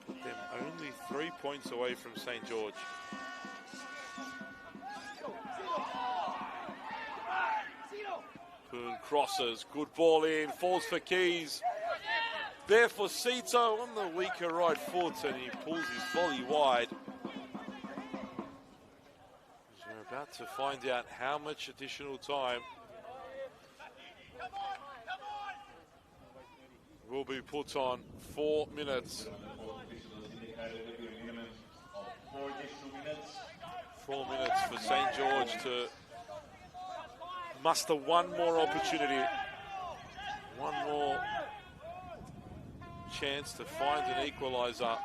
Put them only 3 points away from St. George. Poon crosses, good ball in, falls for Keys. there for Cito on the weaker right foot, and he pulls his volley wide. We're about to find out how much additional time will be put on. 4 minutes. 4 minutes for St. George to muster one more opportunity. One more chance to find an equalizer.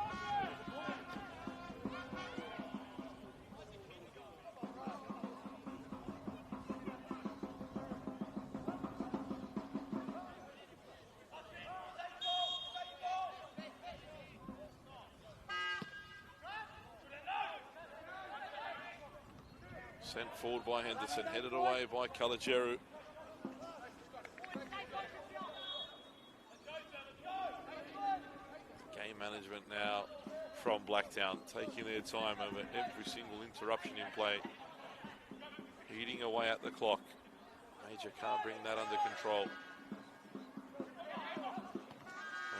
Sent forward by Henderson, headed away by Calageru. Game management now from Blacktown, taking their time over every single interruption in play. Eating away at the clock. Major can't bring that under control.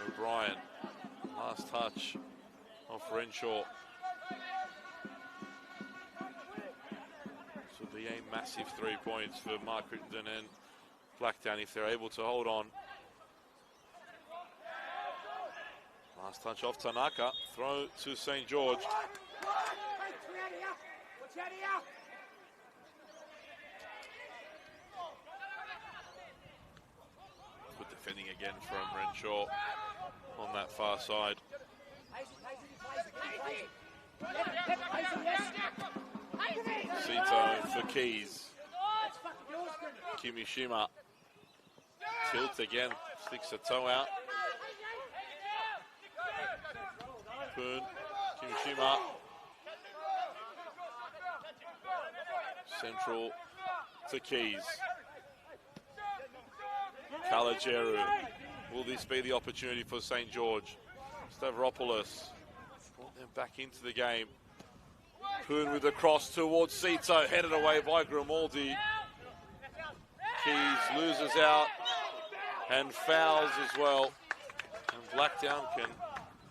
O'Brien, last touch off Renshaw. This will be a massive 3 points for Mark Crittenden and Blacktown if they're able to hold on. Last touch off Tanaka, throw to St. George. Good defending again from Renshaw on that far side. Cito for Keys. Kimishima. Tilt again, sticks a toe out. Poon, Kimishima. Central to Keys. Calageru. Will this be the opportunity for St. George? Stavropoulos brought them back into the game. Poon with the cross towards Cito, headed away by Grimaldi. Keys loses out and fouls as well. And Blacktown can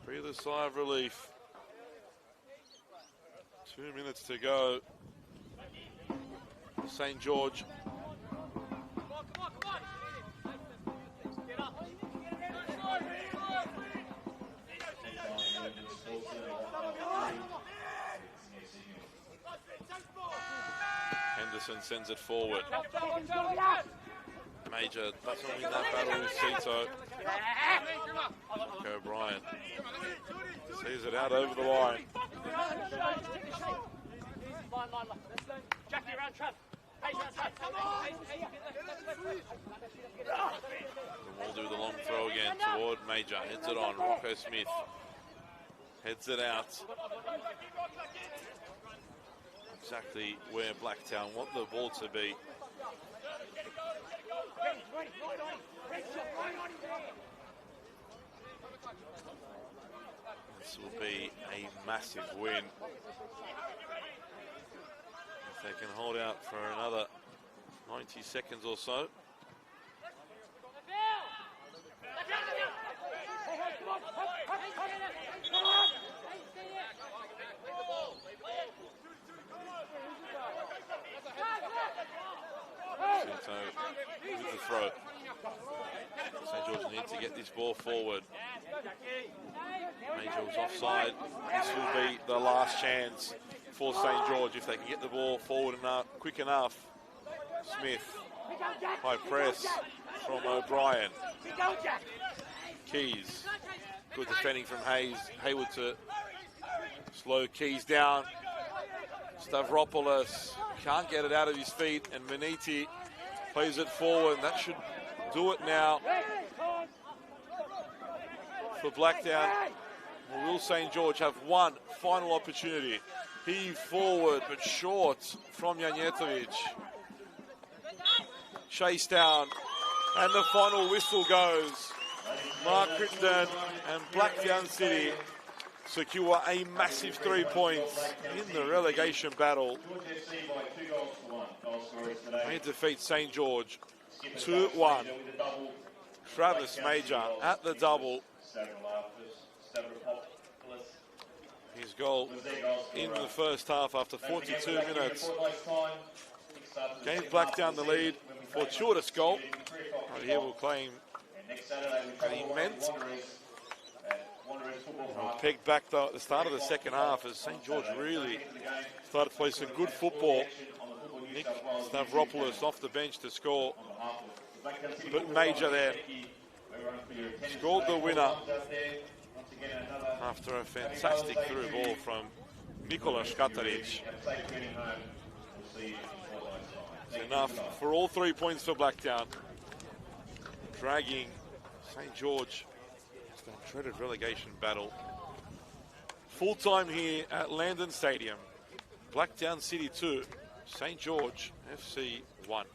breathe a sigh of relief. 2 minutes to go. St. George. Henderson sends it forward. Major doesn't win that battle with Cito. O'Brien sees it out over the line. We'll do the long throw again toward Major. Heads it on. Rocco Smith heads it out. Exactly where Blacktown want the ball to be. This will be a massive win. If they can hold out for another 90 seconds or so. With the throw. St. George need to get this ball forward. Major was offside. This will be the last chance for St. George if they can get the ball forward enough, quick enough. Smith, high press from O'Brien. Keys, good defending from Hayward to slow Keys down. Stavropoulos can't get it out of his feet, and Veniti plays it forward. That should do it now for Blacktown. Or will St. George have one final opportunity? Heave forward, but short from Janjetovic. Chase down, and the final whistle goes. Mark Crittenden and Blacktown City secure a massive 3 points in the relegation battle. They defeat St. George 2-1. Travis Major at the double. His goal in the first half after 42 minutes. Gave Blacktown the lead. Fortuitous goal. Right here will claim that he meant. Pegged back though at the start of the second half as St. George really started to play some good football. Nick Stavropoulos off the bench to score. But Major there scored the winner after a fantastic through ball from Nikola Škatarić. Enough for all 3 points for Blacktown. Dragging St. George to that dreaded relegation battle. Full time here at Landon Stadium. Blacktown City 2, St. George FC 1.